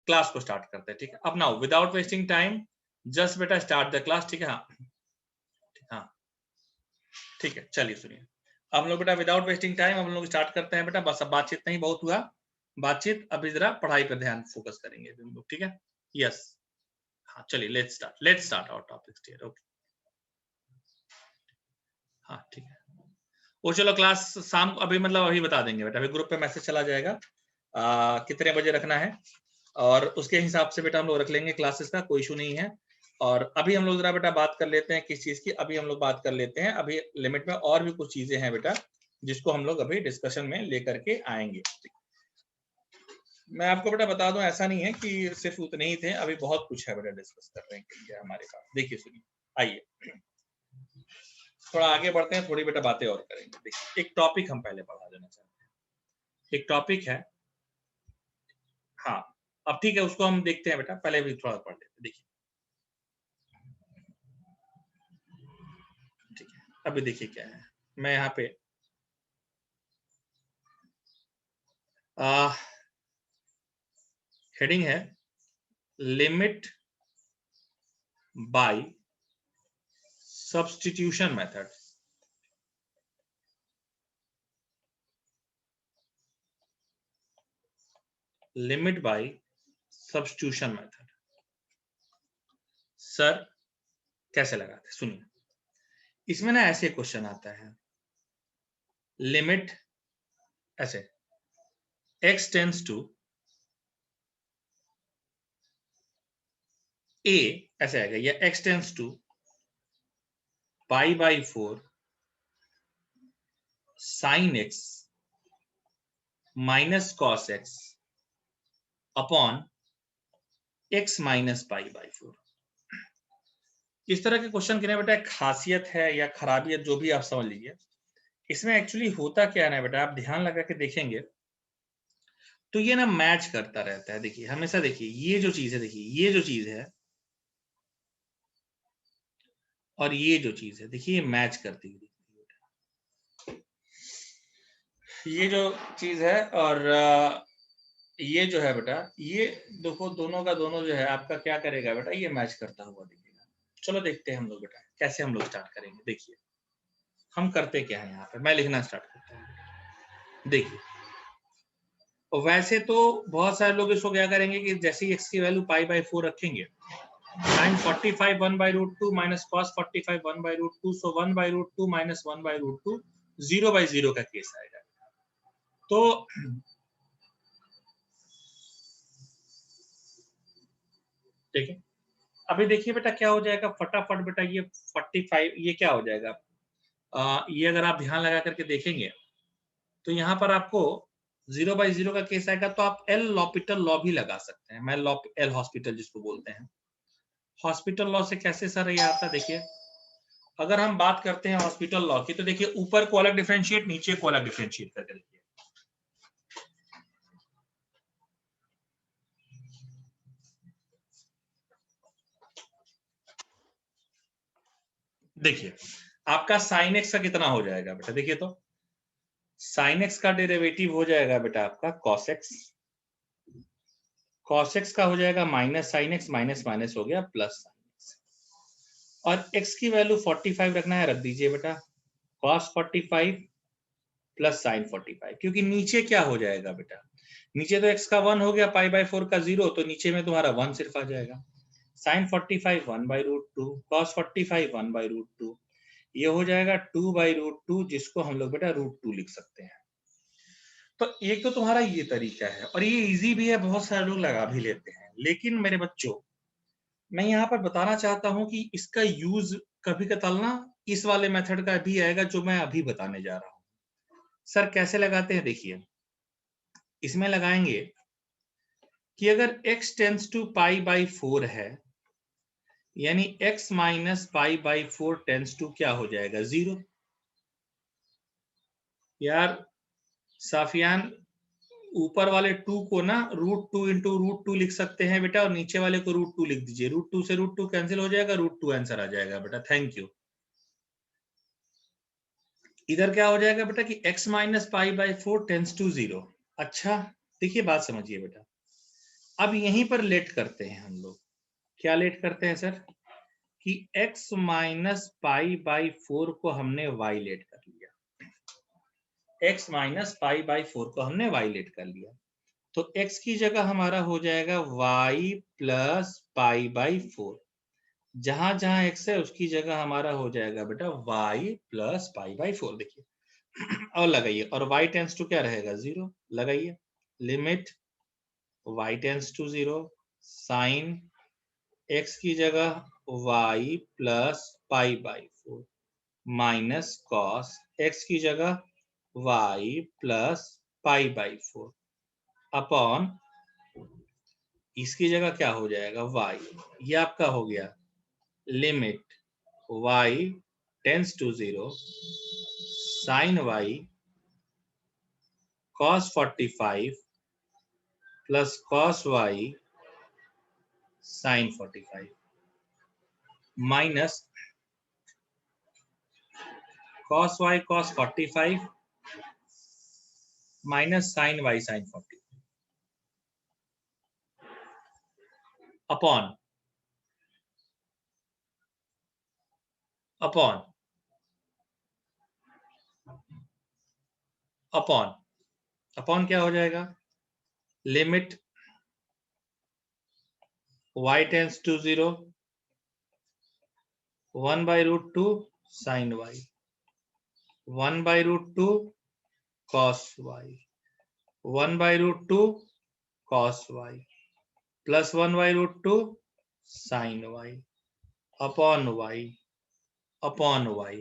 Class को start करते हैं, ठीक है। अब now without wasting time just बेटा स्टार्ट द क्लास, ठीक है। हाँ ठीक है, चलिए सुनिए। अब हम लोग बेटा विदाउट वेस्टिंग टाइम हम लोग स्टार्ट करते हैं बेटा। बस अब बातचीत नहीं बहुत हुआ, बातचीत अभी जरा पढ़ाई पर ध्यान फोकस करेंगे हम लोग, ठीक है। यस हाँ चलिए let's start our topics here. Okay हाँ ठीक है। वो चलो क्लास शाम को अभी मतलब अभी बता देंगे बेटा, अभी ग्रुप पे मैसेज चला जाएगा कितने बजे रखना है, और उसके हिसाब से बेटा हम लोग रख लेंगे क्लासेस का, कोई इशू नहीं है। और अभी हम लोग जरा बेटा बात कर लेते हैं किस चीज की, अभी हम लोग बात कर लेते हैं अभी लिमिट में और भी कुछ चीजें हैं बेटा जिसको हम लोग अभी डिस्कशन में लेकर के आएंगे। मैं आपको बेटा बता दूं ऐसा नहीं है कि सिर्फ उतने ही थे, अभी बहुत कुछ है बेटा डिस्कस करने के लिए हमारे पास। देखिए सुनिए, आइए थोड़ा आगे बढ़ते हैं, थोड़ी बेटा बातें और करेंगे। देखिए एक टॉपिक हम पहले पढ़ा देना चाहते हैं, एक टॉपिक है। हाँ अब ठीक है, उसको हम देखते हैं बेटा, पहले भी थोड़ा पढ़ लेते हैं। देखिए ठीक है, अभी देखिए क्या है, मैं यहाँ पे हेडिंग है limit by substitution method. Limit by substitution method sir कैसे लगाते, सुनिए। इसमें ना ऐसे क्वेश्चन आता है, लिमिट ऐसे x टेंड्स टू a, ऐसे आएगा, या x tends to pi by 4 sine x minus cos x upon x minus pi by 4। इस तरह के क्वेश्चन की ना बेटा एक खासियत है या खराबी है, जो भी आप समझ लीजिए। इसमें एक्चुअली होता क्या है ना बेटा, आप ध्यान लगा के देखेंगे तो ये ना मैच करता रहता है। देखिए हमेशा, देखिए ये जो चीज है, देखिए ये जो चीज है और ये जो चीज है, देखिए ये मैच करती हुई, ये जो चीज है और ये जो है बेटा, ये देखो दोनों का दोनों जो है आपका क्या करेगा बेटा, ये मैच करता हुआ दिखेगा। चलो देखते हैं हम लोग बेटा कैसे हम लोग स्टार्ट करेंगे। देखिए हम करते क्या है, यहाँ पे मैं लिखना स्टार्ट करता हूँ। देखिए वैसे तो बहुत सारे लोग इसको क्या करेंगे कि जैसे ही x की वैल्यू पाई बाई 4 रखेंगे, sin 45 1 by root 2 minus cos 45 1 by root 2, so 1 by root 2 minus 1 by root 2, 0 by 0 का केस आएगा। तो ठीक है, अभी देखिए बेटा क्या हो जाएगा फटाफट बेटा, ये 45 ये क्या हो जाएगा, ये अगर आप ध्यान लगा करके देखेंगे तो यहाँ पर आपको 0 by 0 का केस आएगा, तो आप एल लॉपिटल लॉ भी लगा सकते हैं। मैं एल हॉस्पिटल जिसको बोलते हैं, हॉस्पिटल लॉ से कैसे सर ये आता है, देखिए अगर हम बात करते हैं हॉस्पिटल लॉ की, तो देखिए ऊपर को अलग डिफरेंशिएट, नीचे को अलग डिफरेंशिएट करके देखिए। देखिए आपका साइन एक्स का कितना हो जाएगा बेटा, देखिए तो साइन एक्स का डेरिवेटिव हो जाएगा बेटा आपका कॉस एक्स, कॉस एक्स का हो जाएगा minus sine x, minus minus हो गया प्लस साइन एक्स, और एक्स की वैल्यू 45 रखना है, रख दीजिए बेटा कॉस 45 प्लस साइन 45, क्योंकि नीचे क्या हो जाएगा बेटा, नीचे तो एक्स का 1 हो गया, पाई बाई 4 का 0, तो नीचे में तुम्हारा 1 सिर्फ आ जाएगा। Sine 45 1 by root 2, cos 45 1 by root 2, ये हो जाएगा 2 बाई रूट 2, जिसको हम लोग बेटा रूट 2 लिख सकते हैं। तो एक तो तुम्हारा ये तरीका है और ये इजी भी है, बहुत सारे लोग लगा भी लेते हैं। लेकिन मेरे बच्चों मैं यहाँ पर बताना चाहता हूं कि इसका यूज कभी कताल ना इस वाले मेथड का भी आएगा जो मैं अभी बताने जा रहा हूं। सर कैसे लगाते हैं, देखिए इसमें लगाएंगे कि अगर x tends to pi by 4 है, यानी x minus pi by 4 tends to क्या हो जाएगा 0। यार साफियान ऊपर वाले 2 को ना रूट 2 इंटू रूट 2 लिख सकते हैं बेटा, और नीचे वाले को रूट 2 लिख दीजिए, रूट 2 से रूट 2 कैंसिल हो जाएगा, रूट 2 आंसर आ जाएगा बेटा। Thank you. इधर क्या हो जाएगा बेटा कि x minus pi by 4 tends to 0। अच्छा देखिए बात समझिए बेटा, अब यहीं पर लेट करते हैं हम लोग, क्या लेट करते हैं सर कि x माइनस पाई बाई 4 को हमने y लेट कर लिया, x माइनस पाई बाई 4 को हमने y लेट कर लिया, तो x की जगह हमारा हो जाएगा y प्लस पाई बाई 4। जहां जहां x है उसकी जगह हमारा हो जाएगा बेटा y प्लस पाई बाई 4। देखिए और लगाइए, और y टेंस टू क्या रहेगा 0, लगाइए limit y tends to 0 sine x की जगह y plus pi by 4 minus cos x की जगह y plus pi by 4 upon इसकी जगह क्या हो जाएगा y, ये आपका हो गया limit y tends to 0 sine y cos 45 plus cos y sine 45 minus cos y cos 45 minus sine y sine 45 upon upon upon upon क्या हो जाएगा limit y tends to 0 1 by root 2 sin y 1 by root 2 cos y 1 by root 2 cos y plus 1 by root 2 sin y upon y।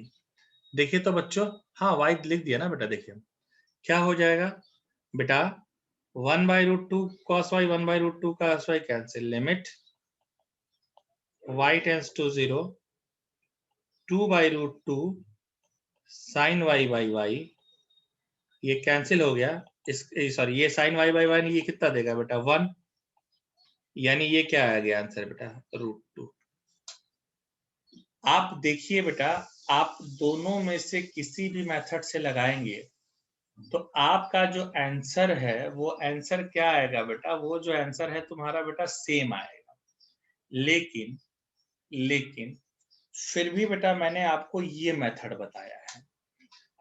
देखिए तो बच्चों, हाँ y लिख दिया ना बेटा, देखिए क्या हो जाएगा बेटा 1 by root 2 cos y 1 by root 2 cos y cancel, limit y tends to 0 2 by root 2 sin y by y, ये कैंसिल हो गया, इस सॉरी ये साइन y बाई 1 ये कितना देगा बेटा 1, यानी ये क्या आ गया आंसर बेटा √2। आप देखिए बेटा, आप दोनों में से किसी भी मेथड से लगाएंगे तो आपका जो आंसर है वो आंसर क्या आएगा बेटा, वो जो आंसर है तुम्हारा बेटा सेम आएगा। लेकिन लेकिन फिर भी बेटा मैंने आपको ये मेथड बताया है,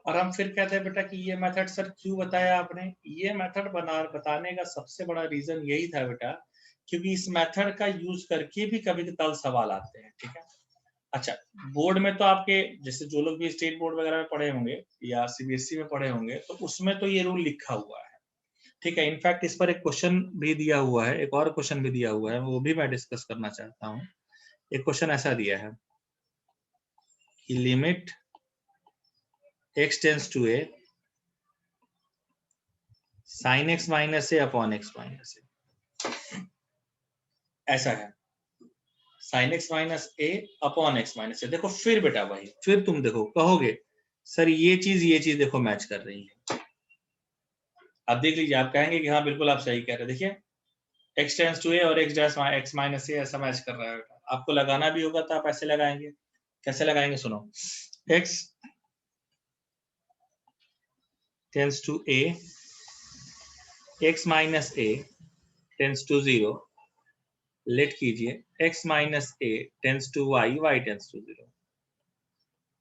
और हम फिर कहते हैं बेटा कि ये मेथड सर क्यों बताया आपने। ये मेथड बताने का सबसे बड़ा रीजन यही था बेटा, क्योंकि इस मेथड का यूज करके भी कभी कभार सवाल आते हैं, ठीक है। अच्छा, बोर्ड में तो आपके जैसे जो लोग भी स्टेट बोर्ड वगैरह में पढ़े होंगे या सीबीएसई में पढ़े होंगे तो उसमें तो ये रूल लिखा हुआ है, ठीक है। इनफैक्ट इस पर एक क्वेश्चन भी दिया हुआ है, एक और क्वेश्चन भी दिया हुआ है, वो भी मैं डिस्कस करना चाहता हूँ। एक क्वेश्चन ऐसा दिया है कि limit x tends to a sine x minus A upon x minus A, ऐसा है sine x minus A upon x minus A. देखो फिर बेटा वही, फिर तुम देखो कहोगे सर ये चीज देखो मैच कर रही है। आप देख लीजिए, आप कहेंगे कि हाँ बिल्कुल आप सही कह रहे हैं। देखिए x टेंस टू ए और x माइनस ए ऐसा मैच कर रहा है। आपको लगाना भी होगा तो आप ऐसे लगाएंगे, कैसे लगाएंगे सुनो, x tends to a x minus a tends to 0, let कीजिए x minus a tends to y y tends to 0,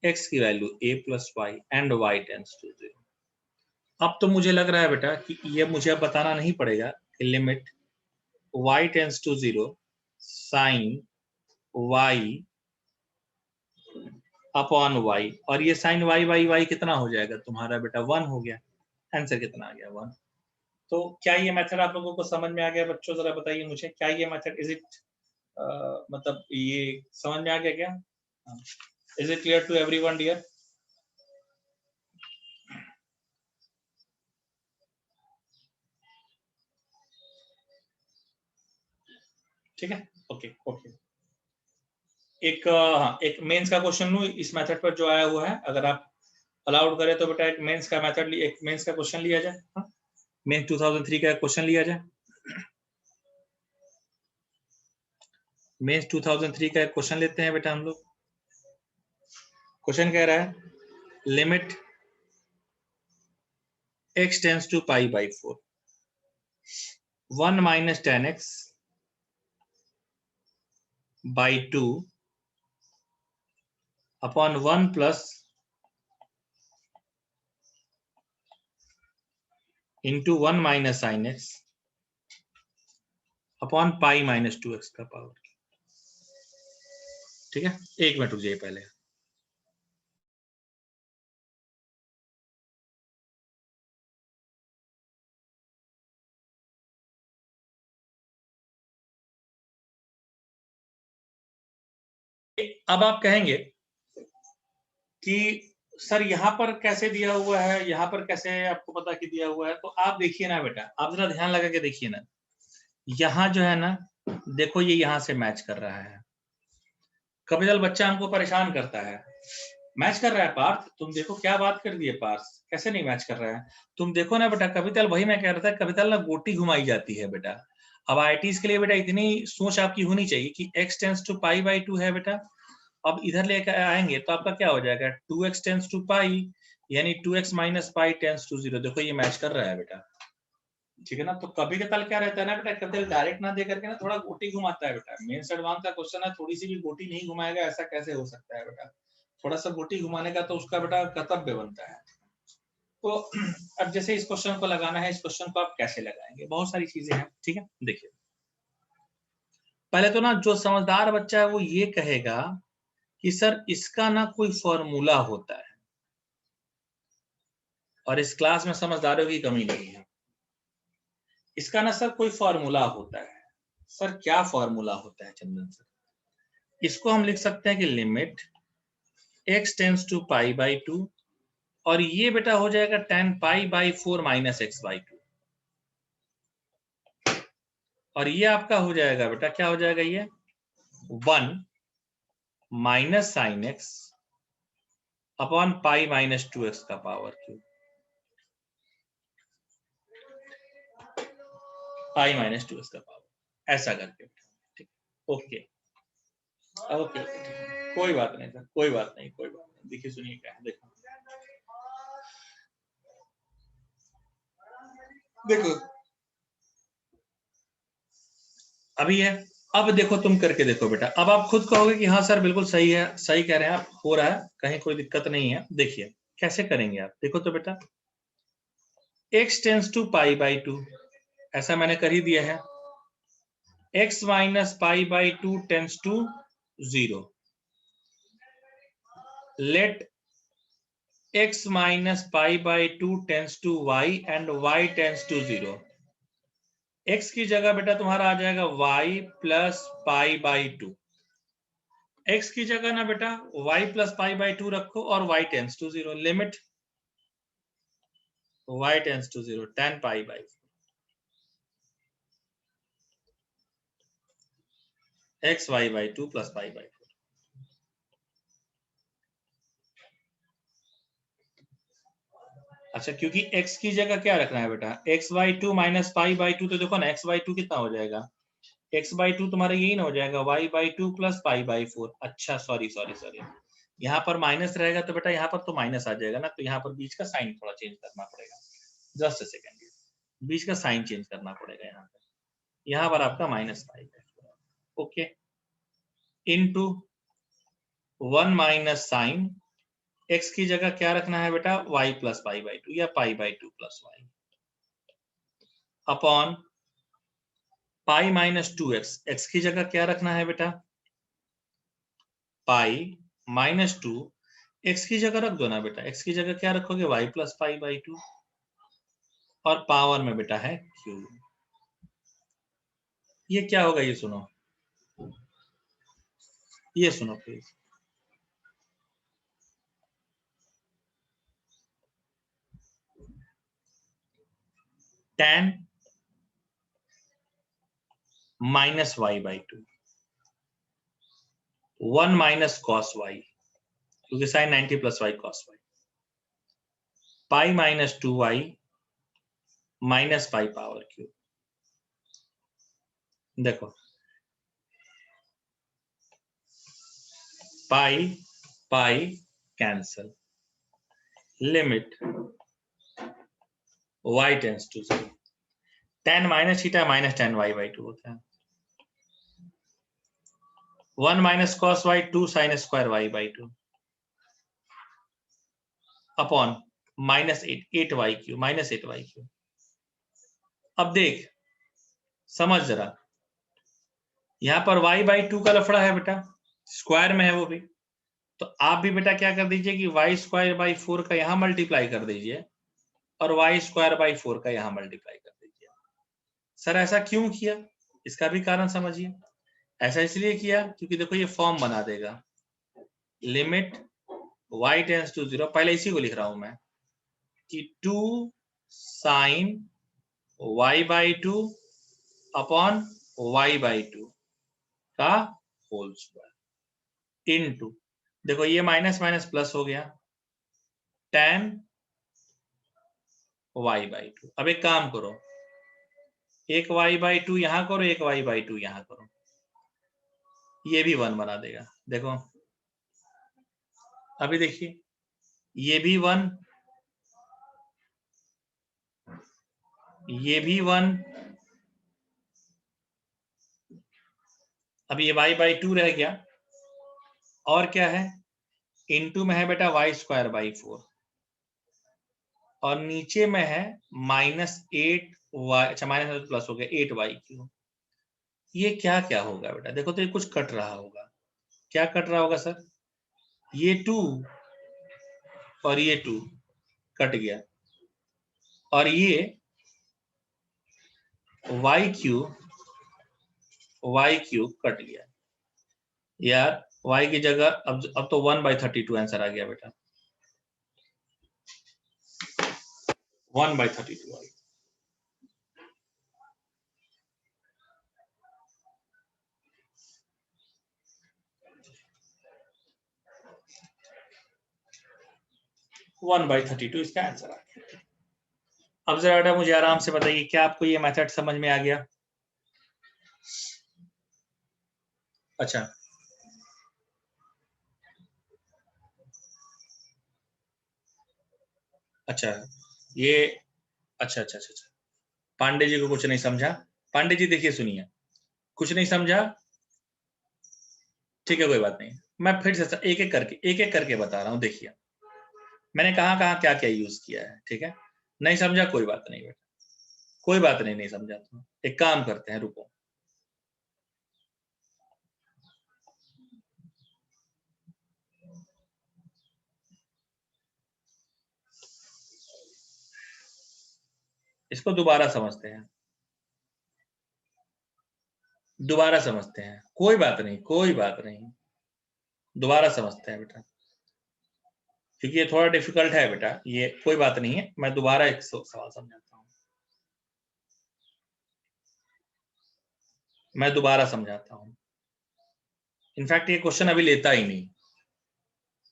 x की value a plus y and y tends to 0। अब तो मुझे लग रहा है बेटा कि ये मुझे अब बताना नहीं पड़ेगा कि limit y tends to 0 sine y upon y, और ये साइन y कितना हो जाएगा तुम्हारा बेटा 1 हो गया। आंसर कितना आ गया 1। तो क्या ये मेथड आप लोगों को समझ में आ गया बच्चों, जरा बताइए मुझे, क्या ये मेथड इज इट मतलब ये समझ में आ गया क्या? Is it clear to everyone dear? ठीक है, ओके ओके। एक हाँ, एक मेंस का क्वेश्चन लूं इस मेथड पर जो आया हुआ है, अगर आप अलाउड करें तो बेटा एक मेंस का मेथड, एक मेंस का क्वेश्चन लिया जाए। हाँ, मेंस 2003 का क्वेश्चन लिया जाए। मेंस 2003 का क्वेश्चन लेते हैं बेटा हम लोग। क्वेश्चन कह रहा है limit x tends to pi by 4 1 minus 10x by 2 upon 1 plus into 1 minus sine x upon pi minus 2x का पावर। ठीक है, एक मिनट रुक जाइए पहले। अब आप कहेंगे कि सर यहाँ पर कैसे दिया हुआ है, यहाँ पर कैसे आपको पता कि दिया हुआ है? तो आप देखिए ना बेटा, आप जरा ध्यान लगा के देखिए ना, यहाँ जो है ना, देखो ये यहाँ से मैच कर रहा है। कपिल बच्चा हमको परेशान करता है, मैच कर रहा है पार्थ, तुम देखो क्या बात कर दी है पार्थ, कैसे नहीं मैच कर रहा है? तुम देखो ना बेटा, कवितल वही मैं कह रहा था, कवितल ना गोटी घुमाई जाती है बेटा। अब आईआईटीज के लिए बेटा इतनी सोच आपकी होनी चाहिए कि x tends to pi by 2 है बेटा। अब इधर लेकर आएंगे तो आपका क्या हो जाएगा, 2x टेंस टू पाई, यानी 2x minus pi tense to 0। देखो ये मैच कर रहा है बेटा, ठीक है ना। तो कभी कभी क्या रहता है ना बेटा, कभी डायरेक्ट ना दे करके ना थोड़ा गोटी घुमाता है बेटा। मेंस एडवांस का क्वेश्चन है, थोड़ी सी भी गोटी नहीं घुमाएगा ऐसा कैसे हो सकता है बेटा? थोड़ा सा गोटी घुमाने का तो उसका बेटा कर्तव्य बनता है। तो अब जैसे इस क्वेश्चन को लगाना है, इस क्वेश्चन को आप कैसे लगाएंगे, बहुत सारी चीजें हैं। ठीक है, देखिए पहले तो ना जो समझदार बच्चा है वो ये कहेगा कि सर इसका ना कोई फॉर्मूला होता है, और इस क्लास में समझदारों की कमी नहीं है। इसका ना सर कोई फॉर्मूला होता है। सर क्या फॉर्मूला होता है चंदन सर? इसको हम लिख सकते हैं कि limit x tends to pi by 2, और ये बेटा हो जाएगा tan pi by 4 minus x by 2, और ये आपका हो जाएगा बेटा, क्या हो जाएगा ये 1 minus sine x upon pi minus 2x का पावर क्यूब, पाई माइनस 2x का पावर, ऐसा करके। ठीक, ओके ओके, कोई बात नहीं सर, कोई बात नहीं, कोई बात नहीं। देखिए सुनिए क्या है, देखो देखो अभी है। अब देखो तुम करके देखो बेटा, अब आप खुद कहोगे कि हाँ सर बिल्कुल सही है, सही कह रहे हैं आप, हो रहा है, कहीं कोई दिक्कत नहीं है। देखिए कैसे करेंगे आप, देखो तो बेटा x tends to pi by 2, ऐसा मैंने कर ही दिया है। x minus pi by 2 tends to 0, let x minus pi by 2 tends to y and y tends to 0। x की जगह बेटा तुम्हारा आ जाएगा y plus pi by 2। x की जगह ना बेटा y प्लस पाई बाई 2 रखो और y tends to 0, limit y tends to 0 tan pi by 4 x y by 2 plus pi by 4। अच्छा, क्योंकि x की जगह क्या रखना है बेटा, x by 2 minus pi by 2, तो देखो ना x बाई 2 कितना हो जाएगा, x बाई 2 तुम्हारा यही ना हो जाएगा y by 2 plus pi by 4। अच्छा सॉरी सॉरी सॉरी, यहाँ पर माइनस रहेगा तो बेटा यहाँ पर तो माइनस आ जाएगा ना, तो यहाँ पर बीच का साइन थोड़ा चेंज करना पड़ेगा। जस्ट अ सेकेंड, बीच का साइन चेंज करना पड़ेगा। यहाँ पर आपका minus pi, okay, into 1 minus sine x की जगह क्या रखना है बेटा, y प्लस पाई बाई 2 या pi by 2 plus y, upon pi minus 2x, x की जगह क्या रखना है बेटा, पाई माइनस 2, x की जगह रख दो ना बेटा, x की जगह क्या रखोगे, y प्लस पाई बाई 2, और पावर में बेटा है q। ये क्या होगा, ये सुनो, ये सुनो please, tan minus y by 2, 1 minus cos y, क्योंकि sine 90 plus y cos y, pi minus 2y minus pi power cube. देखो pi pi cancel, limit y tends to 0, tan minus theta minus tan y by 2 होता है। 1 minus cos y 2 sin square y by 2 upon minus 8y³ minus 8y³। अब देख समझ जरा, यहां पर y by 2 का लफड़ा है बेटा, स्क्वायर में है वो भी, तो आप भी बेटा क्या कर दीजिए कि y स्क्वायर बाई 4 का यहां मल्टीप्लाई कर दीजिए और y स्क्वायर बाई 4 का यहां मल्टीप्लाई कर दीजिए। सर ऐसा क्यों किया, इसका भी कारण समझिए। ऐसा इसलिए किया क्योंकि देखो ये फॉर्म बना देगा, लिमिट y टेंड्स टू 0, पहले इसी को लिख रहा हूं मैं कि 2 sine y by 2 upon y by 2 का होल स्क्वायर इनटू, देखो ये माइनस माइनस प्लस हो गया, tan y बाई 2। अब एक काम करो, एक y बाई 2 यहां करो, एक y बाई 2 यहां करो, ये भी 1 बना देगा। देखो अभी देखिए, ये भी 1, ये भी 1, अब ये y बाई 2 रह गया, और क्या है, इनटू में है बेटा y स्क्वायर बाई 4, और नीचे में है -8y, अच्छा माइनस प्लस हो गया 8y³। ये क्या क्या होगा बेटा, देखो तो ये कुछ कट रहा होगा, क्या कट रहा होगा सर, ये 2 और ये 2 कट गया, और ये y³ कट गया। यार y की जगह अब तो 1/32 आंसर आ गया बेटा, 1/32 आ गया। वन बाई 32 इसका आंसर आ गया। अब जरा बेटा मुझे आराम से बताइए, क्या आपको ये मेथड समझ में आ गया? अच्छा अच्छा, ये अच्छा अच्छा अच्छा अच्छा, पांडे जी को कुछ नहीं समझा। पांडे जी देखिए सुनिए, कुछ नहीं समझा, ठीक है कोई बात नहीं, मैं फिर से एक एक करके बता रहा हूँ। देखिए मैंने कहाँ कहाँ क्या क्या यूज किया है, ठीक है, नहीं समझा कोई बात नहीं बेटा, कोई बात नहीं, नहीं समझा तो एक काम करते हैं, रुको। इसको दोबारा समझते हैं, दोबारा समझते हैं, कोई बात नहीं, कोई बात नहीं, दोबारा समझते हैं बेटा, क्योंकि ये थोड़ा डिफिकल्ट है बेटा, ये कोई बात नहीं है, मैं दोबारा एक सवाल समझाता हूँ, मैं दोबारा समझाता हूँ। इनफैक्ट ये क्वेश्चन अभी लेता ही नहीं,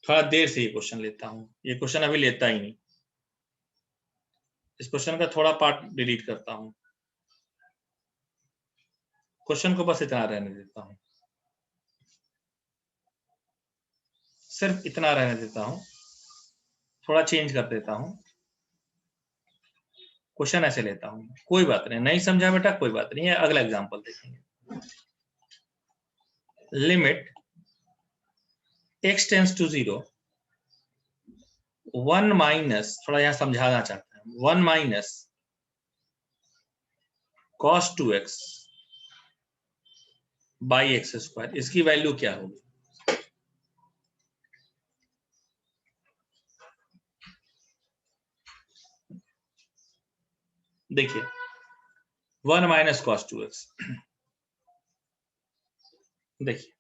थोड़ा देर से ये क्वेश्चन लेता हूँ, ये क्वेश्चन अभी लेता ही नहीं, इस क्वेश्चन का थोड़ा पार्ट डिलीट करता हूँ, क्वेश्चन को बस इतना रहने देता हूँ, सिर्फ इतना रहने देता हूँ, थोड़ा चेंज कर देता हूँ, क्वेश्चन ऐसे लेता हूँ, कोई बात नहीं, नहीं समझा बेटा कोई बात नहीं है, अगला एग्जांपल देखेंगे। Limit x tends to 0, 1 minus, थोड़ा यहां समझाना चाहते हैं, 1 minus cos 2x by x square, इसकी वैल्यू क्या होगी? देखिए 1 माइनस cos 2x, देखिए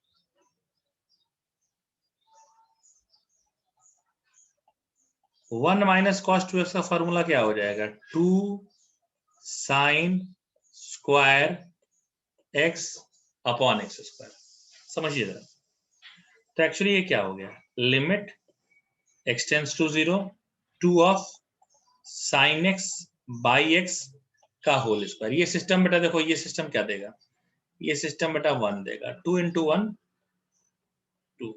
1 माइनस cos 2x का फॉर्मूला क्या हो जाएगा, 2 sine square x upon x square, समझिए जरा। तो एक्चुअली ये क्या हो गया, limit x tends to 0, 2 of sine x by x का होल स्क्वायर। ये सिस्टम बेटा देखो, ये सिस्टम क्या देगा, ये सिस्टम बेटा 1 देगा, 2 इंटू 1 2,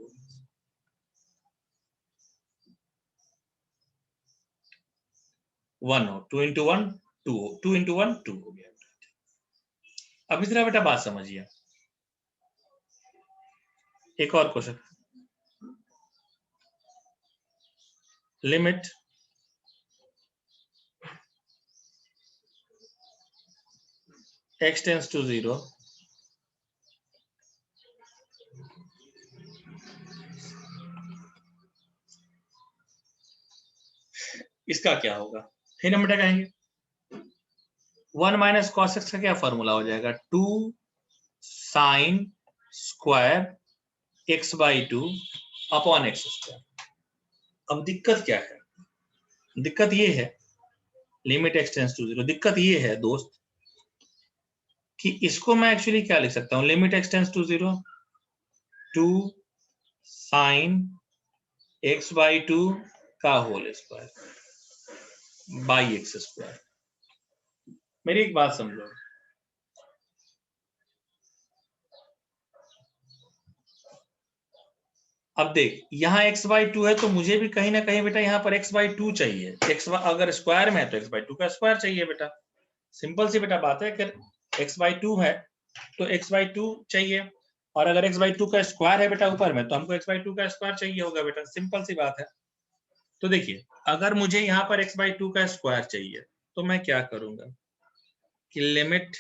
1 हो, 2 इंटू 1 2 हो, 2 इंटू 1 2 हो गया। अब इस तरह बेटा बात समझिए, एक और question, limit x tends to 0 इसका क्या होगा, फिर हम बेटा कहेंगे 1 माइनस कॉस एक्स का क्या फॉर्मूला हो जाएगा, 2 sine square x by 2 upon x square. अब दिक्कत क्या है, दिक्कत ये है लिमिट एक्स टेंस टू 0, दिक्कत ये है दोस्त कि इसको मैं एक्चुअली क्या लिख सकता हूं, limit x tends to 0 2 sine x by 2 का whole square by x square. मेरी एक बात समझो, अब देख यहाँ x बाई 2 है तो मुझे भी कहीं ना कहीं बेटा यहाँ पर x बाई 2 चाहिए, x अगर स्क्वायर में है तो x बाई 2 का स्क्वायर चाहिए बेटा, सिंपल सी बेटा बात है, अगर x बाई 2 है तो x बाई 2 चाहिए, और अगर x बाई 2 का स्क्वायर है बेटा ऊपर में तो हमको x बाई 2 का स्क्वायर चाहिए होगा बेटा, सिंपल सी बात है। तो देखिए अगर मुझे यहाँ पर x बाई 2 का स्क्वायर चाहिए तो मैं क्या करूंगा कि लिमिट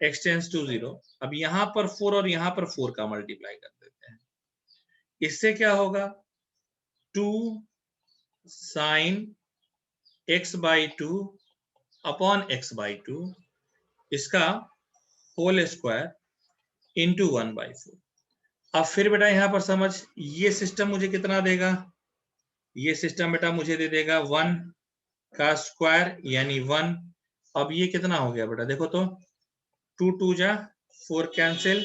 x टेंस टू 0, अब यहाँ पर 4 और यहाँ पर 4 का मल्टीप्लाई कर देते हैं, इससे क्या होगा 2 sine x by 2 upon x by 2 इसका होल स्क्वायर इंटू 1 बाई 4। अब फिर बेटा यहाँ पर समझ, ये सिस्टम मुझे कितना देगा, ये सिस्टम बेटा मुझे दे देगा 1 का स्क्वायर यानी 1। अब ये कितना हो गया बेटा, देखो तो 2 2 जा 4 कैंसिल,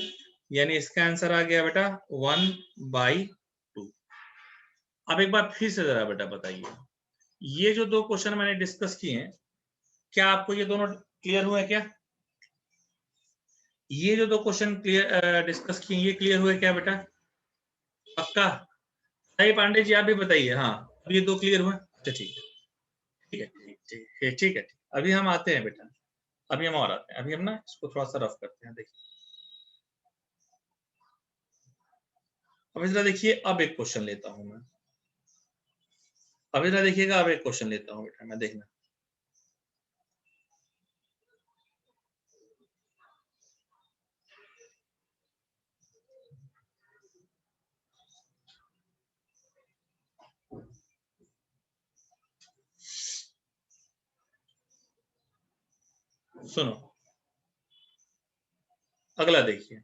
यानी इसका आंसर आ गया बेटा 1 बाई 2। अब एक बार फिर से जरा बेटा बताइए, ये जो दो क्वेश्चन मैंने डिस्कस किए हैं, क्या आपको ये दोनों क्लियर हुए क्या, ये जो दो क्वेश्चन क्लियर डिस्कस किए ये क्लियर हुए क्या बेटा, पक्का? सही पांडे जी आप भी बताइए, हाँ अब ये दो क्लियर हुए, अच्छा ठीक है ठीक है ठीक है ठीक है। अभी हम आते हैं बेटा, अभी हम और आते हैं, अभी हम ना इसको थोड़ा सा रफ करते हैं, देखिए अब इधर देखिए, अब एक क्वेश्चन लेता हूं मैं, अब इधर देखिएगा, अब एक क्वेश्चन लेता हूं बेटा मैं, देखना सुनो, अगला देखिए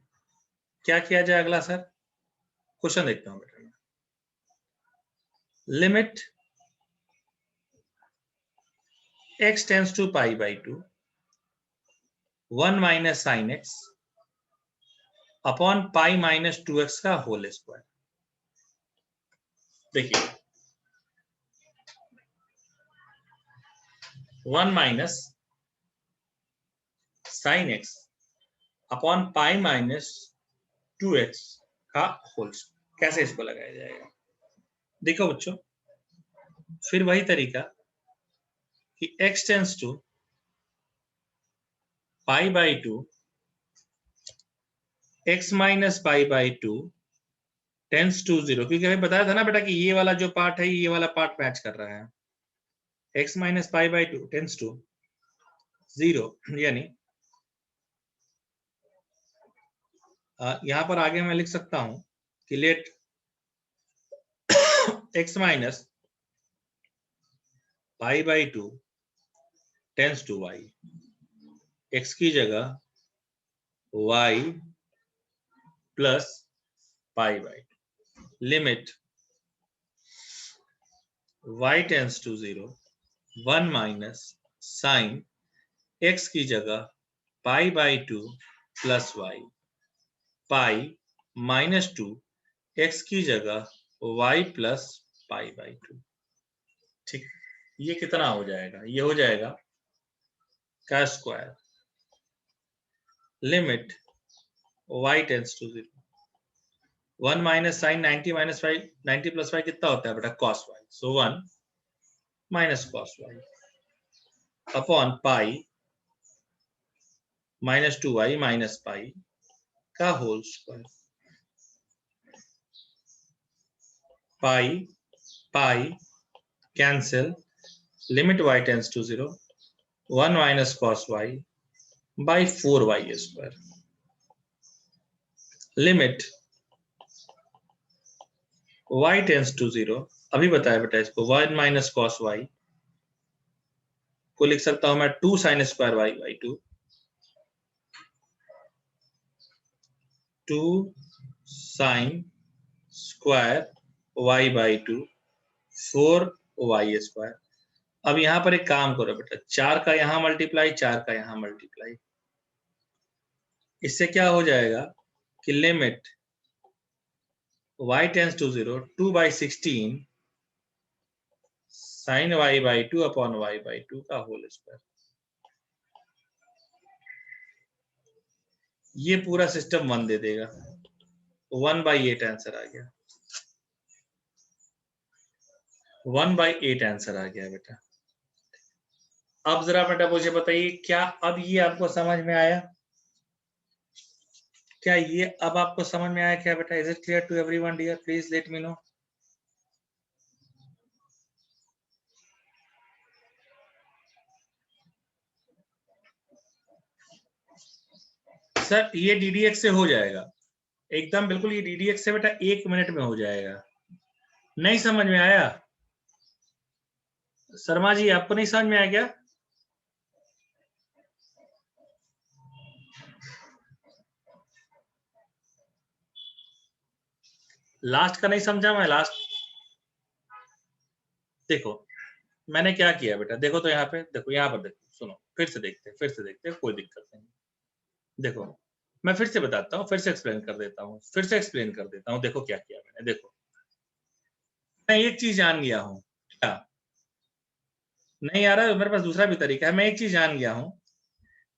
क्या किया जाए अगला सर, क्वेश्चन देखता हूं बेटा मैं, limit x tends to pi by 2 1 minus sine x upon pi minus 2x का होल स्क्वायर। देखिए 1 minus sine x upon pi minus 2x का होल स्क्वायर, कैसे इसको लगाया जाएगा, देखो बच्चों फिर वही तरीका कि x tends to pi by 2 x minus pi by 2 tends to 0, क्योंकि हमें बताया था ना बेटा कि ये वाला जो पार्ट है ये वाला पार्ट मैच कर रहा है, x minus pi by 2 tends to 0, यानी यहां पर आगे मैं लिख सकता हूं कि let x minus pi by 2 tends to y, x की जगह y plus pi by 2, limit y tends to 0 1 minus sine x की जगह pi by 2 plus y pi minus 2 x की जगह y प्लस पाई बाई 2। ठीक, ये कितना हो जाएगा, ये हो जाएगा का square limit y tends to 0 1 minus sine 90 minus 5 90 plus 5 कितना होता है बेटा cos y, so 1 minus cos y upon pi -2y minus pi का whole square, pi pi cancel, limit y tends to 0, 1 minus cos y by 4y square, limit y tends to 0, अभी बताया बेटा इसको, 1 minus cos y को लिख सकता हूं मैं 2 sine square y by 2, 2 sine square y by 2, 4y square. अब यहां पर एक काम करो बेटा, 4 का यहां मल्टीप्लाई, 4 का यहां मल्टीप्लाई, इससे क्या हो जाएगा कि limit y tends to 0, 2 by 16 sine y by 2 upon y by 2 का होल स्क्वायर। ये पूरा सिस्टम 1 दे देगा, 1/8 आंसर आ गया, 1/8 आंसर आ गया बेटा। अब जरा बेटा मुझे बताइए, क्या अब ये आपको समझ में आया? क्या ये अब आपको समझ में आया क्या बेटा? Is it clear to everyone dear? Please let me know. Sir ये डीडीएक्स से हो जाएगा एकदम बिल्कुल, ये डीडीएक्स से बेटा 1 मिनट में हो जाएगा। नहीं समझ में आया? शर्मा जी आपको नहीं समझ में आया क्या? लास्ट का नहीं समझा मैं, लास्ट देखो मैंने क्या किया बेटा, देखो तो यहाँ पे देखो, यहाँ पर देखो, सुनो फिर से देखते हैं, फिर से देखते हैं, कोई दिक्कत नहीं। देखो मैं फिर से बताता हूँ, फिर से एक्सप्लेन कर देता हूँ, फिर से एक्सप्लेन कर देता हूँ। देखो क्या किया मैंने, देखो मैं एक चीज जान गया हूँ। क्या नहीं आ रहा है? मेरे पास दूसरा भी तरीका है। मैं एक चीज जान गया हूँ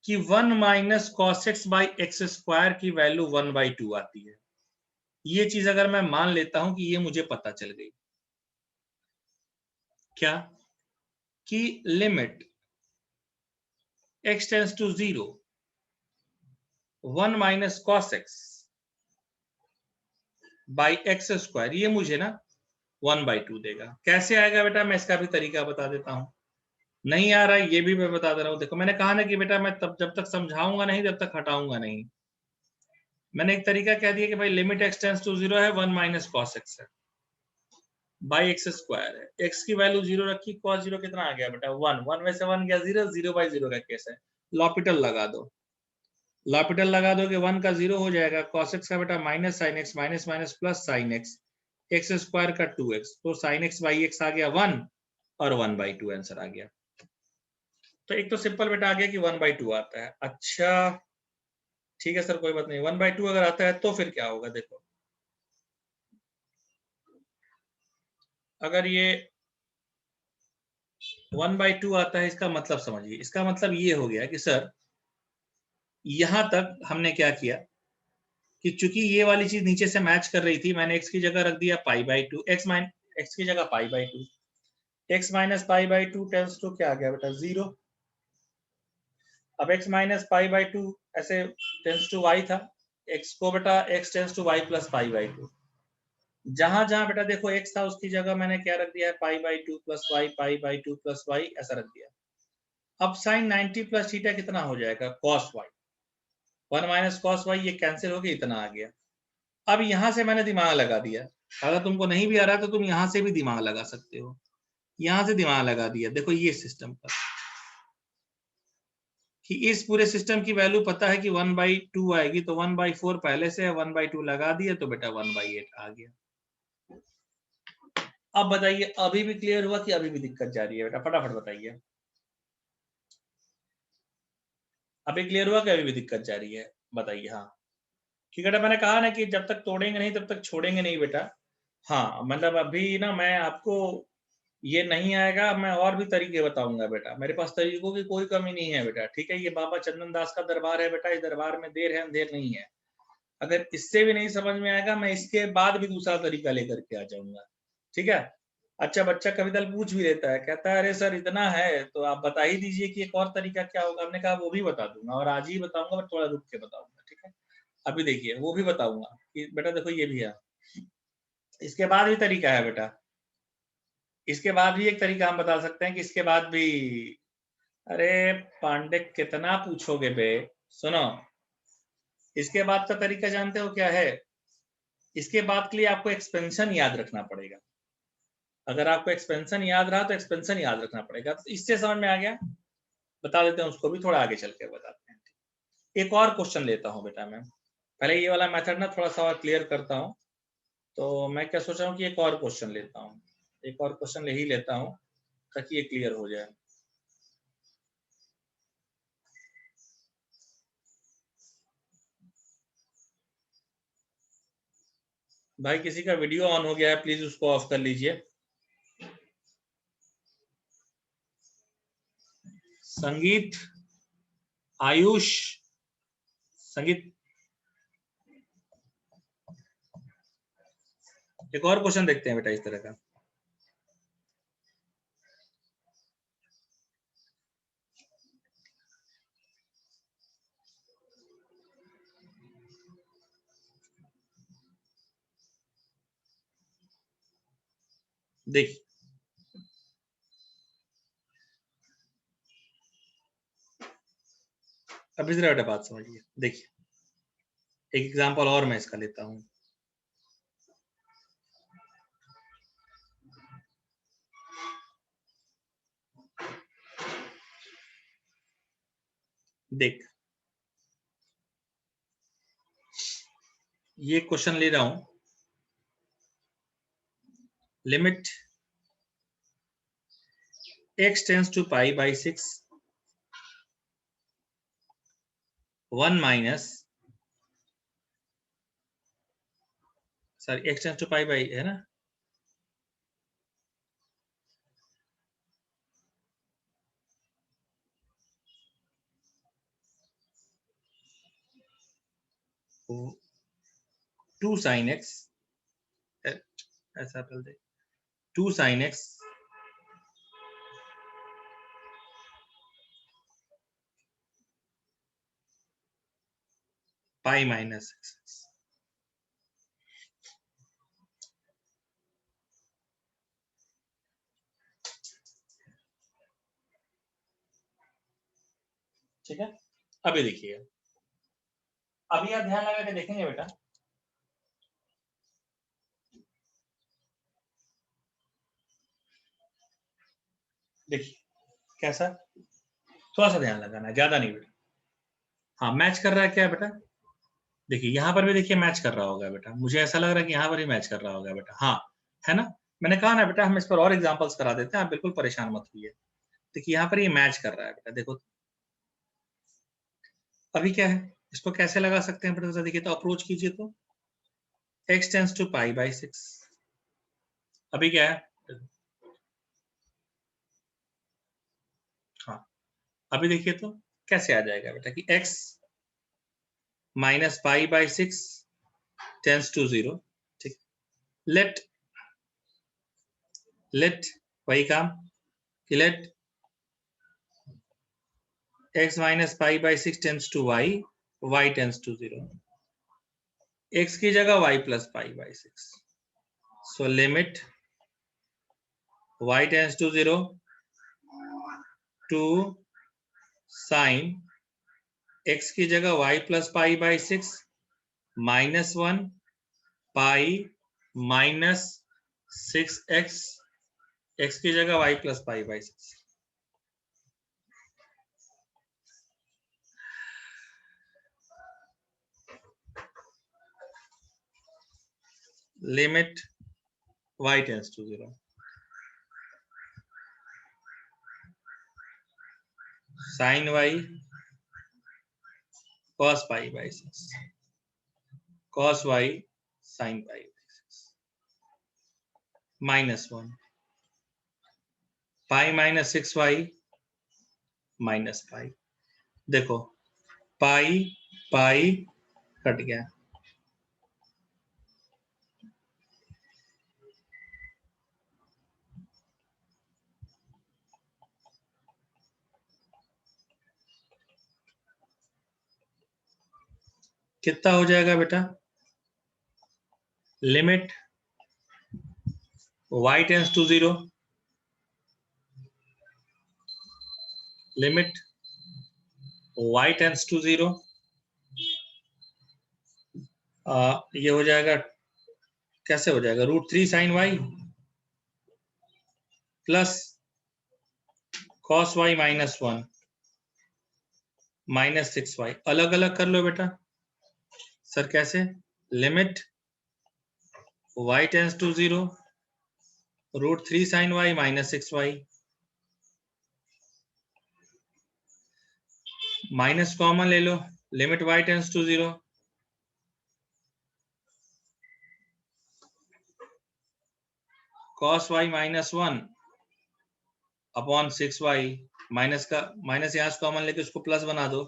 कि 1 minus cos x by x square की वैल्यू 1/2 आती है। ये चीज अगर मैं मान लेता हूं कि ये मुझे पता चल गई, क्या कि limit x tends to 0, 1 minus cos x by x square, ये मुझे ना 1/2 देगा। कैसे आएगा बेटा, मैं इसका भी तरीका बता देता हूं। नहीं आ रहा है ये भी मैं बता दे रहा हूं। देखो मैंने कहा ना कि बेटा मैं तब जब तक समझाऊंगा नहीं तब तक हटाऊंगा नहीं। मैंने एक तरीका कह दिया कि भाई लिमिट x टेंस टू 0 है, 1 माइनस कॉस एक्स है बाई एक्स स्क्वायर है। एक्स की वैल्यू 0 रखी, कॉस 0 कितना आ गया बेटा 1, 1 में से 1 गया 0, 0/0 का केस है। लॉपिटल लगा दो, लॉपिटल लगा दो कि 1 का 0 हो जाएगा, cos x का बेटा minus sine x minus minus plus sine x, x square का 2x, तो साइन एक्स बाई एक्स आ गया 1 और 1/2 आंसर आ गया। तो एक तो सिंपल बेटा आ गया कि 1/2 आता है। अच्छा ठीक है सर कोई बात नहीं, 1/2 अगर आता है तो फिर क्या होगा? देखो अगर ये 1/2 आता है, इसका मतलब समझिए, इसका मतलब ये हो गया कि सर यहां तक हमने क्या किया कि चूंकि ये वाली चीज नीचे से मैच कर रही थी, मैंने x की जगह रख दिया π/2, x की जगह π/2, x माइनस π/2 टेंस टू क्या आ गया बेटा 0। अब x माइनस π/2 ऐसे टेंस टू y था, x को बेटा x tends to y plus π/2, जहां जहां बेटा देखो x था उसकी जगह मैंने क्या रख दिया है π/2 प्लस y, π/2 प्लस y ऐसा रख दिया। अब साइन 90 प्लस थीटा कितना हो जाएगा cos y, 1 minus cos y, ये कैंसिल हो गया, इतना आ गया। अब यहां से मैंने दिमाग लगा दिया, अगर तुमको नहीं भी आ रहा तो तुम यहां से भी दिमाग लगा सकते हो, यहां से दिमाग लगा दिया। देखो ये सिस्टम पर कि इस पूरे सिस्टम की वैल्यू पता है कि 1/2 आएगी, तो 1/4 पहले से है, 1/2 लगा दिया तो बेटा 1/8 आ गया। अब बताइए अभी भी क्लियर हुआ कि अभी भी दिक्कत जा रही है बेटा? फटाफट बताइए, अभी क्लियर हुआ कि अभी भी दिक्कत जा रही है? बताइए। हाँ ठीक है बेटा, मैंने कहा ना कि जब तक तोड़ेंगे नहीं तब तक छोड़ेंगे नहीं बेटा। हाँ मतलब अभी ना मैं आपको ये नहीं आएगा, मैं और भी तरीके बताऊंगा बेटा, मेरे पास तरीकों की कोई कमी नहीं है बेटा। ठीक है, ये बाबा चंदन दास का दरबार है बेटा, इस दरबार में देर है अंधेर नहीं है। अगर इससे भी नहीं समझ में आएगा, मैं इसके बाद भी दूसरा तरीका लेकर के आ जाऊंगा। ठीक है, अच्छा बच्चा कभी दल पूछ भी लेता है, कहता है अरे सर इतना है तो आप बता ही दीजिए कि एक और तरीका क्या होगा। हमने कहा वो भी बता दूंगा, और आज ही बताऊंगा, बट थोड़ा रुक के बताऊंगा, ठीक है। अभी देखिए वो भी बताऊंगा कि बेटा देखो ये भी है, इसके बाद भी तरीका है बेटा, इसके बाद भी एक तरीका हम बता सकते हैं कि इसके बाद भी, अरे पांडे कितना पूछोगे बे। सुनो, इसके बाद का तरीका जानते हो क्या है? इसके बाद के लिए आपको एक्सपेंशन याद रखना पड़ेगा। अगर आपको एक्सपेंशन याद रहा तो एक्सपेंशन याद रखना पड़ेगा। तो इससे समझ में आ गया, बता देते हैं उसको भी, थोड़ा आगे चल के बताते हैं। एक और क्वेश्चन लेता हूं बेटा मैं, पहले ये वाला मेथड ना थोड़ा सा और क्लियर करता हूं। तो मैं क्या सोच रहा हूँ कि एक और क्वेश्चन लेता हूँ, एक और क्वेश्चन ले ही लेता हूँ ताकि ये क्लियर हो जाए। भाई किसी का वीडियो ऑन हो गया है, प्लीज उसको ऑफ कर लीजिए। संगीत, आयुष, संगीत। एक और क्वेश्चन देखते हैं बेटा इस तरह का। देखिए अब इस तरह बेटा बात समझिए। देखिए एक एग्जांपल और मैं इसका लेता हूं। देख ये क्वेश्चन ले रहा हूं, limit x tends to pi by 6 1 minus, sorry x tends to pi by है ना, टू साइन एक्स, ऐसा कर दे, 2 sine x pi minus x. ठीक है, अभी देखिए, अभी आप ध्यान लगा के देखेंगे बेटा। देखिए कैसा, थोड़ा सा ध्यान लगाना, ज्यादा नहीं बेटा। हाँ मैच कर रहा है क्या बेटा? देखिए यहाँ पर भी देखिए मैच कर रहा होगा बेटा, मुझे ऐसा लग रहा है कि यहाँ पर भी मैच कर रहा होगा बेटा। हाँ है ना, मैंने कहा ना बेटा हम इस पर और एग्जांपल्स करा देते हैं, आप बिल्कुल परेशान मत होइए। देखिए यहाँ पर ये मैच कर रहा है बेटा, देखो अभी क्या है, इसको कैसे लगा सकते हैं बेटा? देखिए तो अप्रोच कीजिए तो x tends to pi by 6, अभी क्या है, हाँ अभी देखिए तो कैसे आ जाएगा बेटा कि x minus pi by 6 tends to 0। ठीक, लेट लेट वही काम कि let x minus pi by 6 tends to y tends to 0, x की जगह y plus pi by 6। So limit y tends to 0 टू साइन x की जगह y plus pi by 6 minus 1 pi minus 6x, x की जगह y plus pi by 6। Limit y tends to 0 sine y cos pi by 6 cos y sine pi by 6 minus 1 pi minus 6y minus pi. देखो pi pi cut गया, कितना हो जाएगा बेटा? Limit y tends to 0, limit y tends to 0, ये हो जाएगा, कैसे हो जाएगा? √3 sin y plus cos y -1 -6y। अलग अलग कर लो बेटा। सर कैसे? Limit y tends to 0, √3 sin y -6y, minus common ले लो, limit y tends to 0, cos y -1 upon 6y, minus का माइनस यहां से कॉमन लेके उसको प्लस बना दो।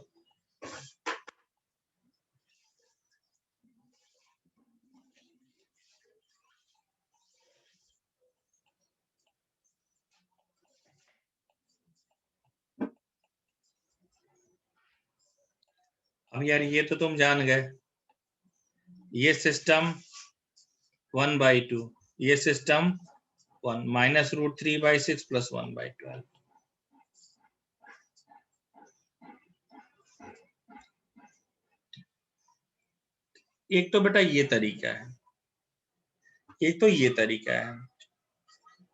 अब यार ये तो तुम जान गए, ये सिस्टम 1/2, ये सिस्टम 1 -√3/6 प्लस 1/12। एक तो बेटा ये तरीका है, एक तो ये तरीका है,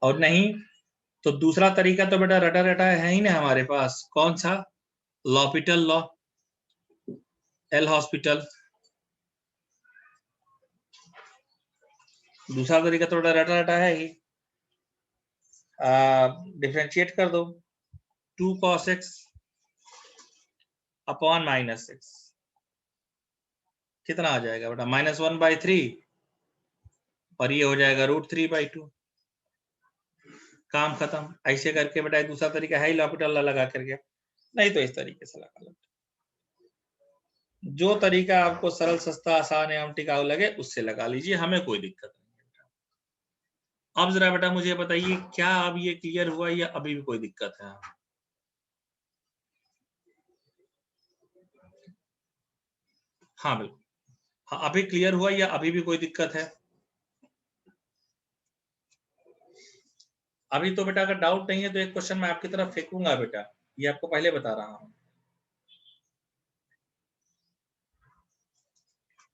और नहीं तो दूसरा तरीका तो बेटा रटा रटा है ही ना हमारे पास। कौन सा? L'Hôpital law, L hospital. दूसरा तरीका तो बेटा रटा रटा है ही। डिफरेंशिएट कर दो, 2 cos x अपॉन -6, कितना आ जाएगा बेटा? -1/3, और ये हो जाएगा √3/2। काम खत्म। ऐसे करके बेटा दूसरा तरीका है ही लॉपिटल लगा करके, नहीं तो इस तरीके से लगा लो। जो तरीका आपको सरल, सस्ता, आसान एवं टिकाऊ लगे उससे लगा लीजिए, हमें कोई दिक्कत नहीं है। अब जरा बेटा मुझे बताइए, क्या अब ये क्लियर हुआ या अभी भी कोई दिक्कत है? हाँ बिल्कुल, हाँ अभी क्लियर हुआ या अभी भी कोई दिक्कत है? अभी तो बेटा अगर डाउट नहीं है तो एक क्वेश्चन मैं आपकी तरफ फेंकूंगा बेटा, ये आपको पहले बता रहा हूँ।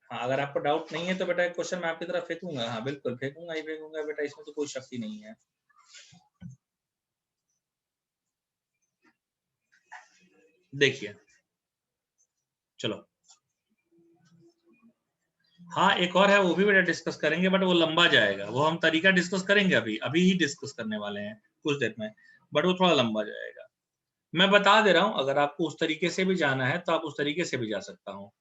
हाँ अगर आपको डाउट नहीं है तो बेटा एक क्वेश्चन मैं आपकी तरफ फेंकूंगा। हाँ बिल्कुल फेंकूंगा ही फेंकूंगा बेटा, इसमें तो कोई शक ही नहीं है। देखिए, चलो, हाँ एक और है, वो भी बेटा डिस्कस करेंगे, बट वो लंबा जाएगा। वो हम तरीका डिस्कस करेंगे, अभी अभी ही डिस्कस करने वाले हैं कुछ देर में, बट वो थोड़ा लंबा जाएगा। मैं बता दे रहा हूँ, अगर आपको उस तरीके से भी जाना है तो आप उस तरीके से भी जा सकता हूँ।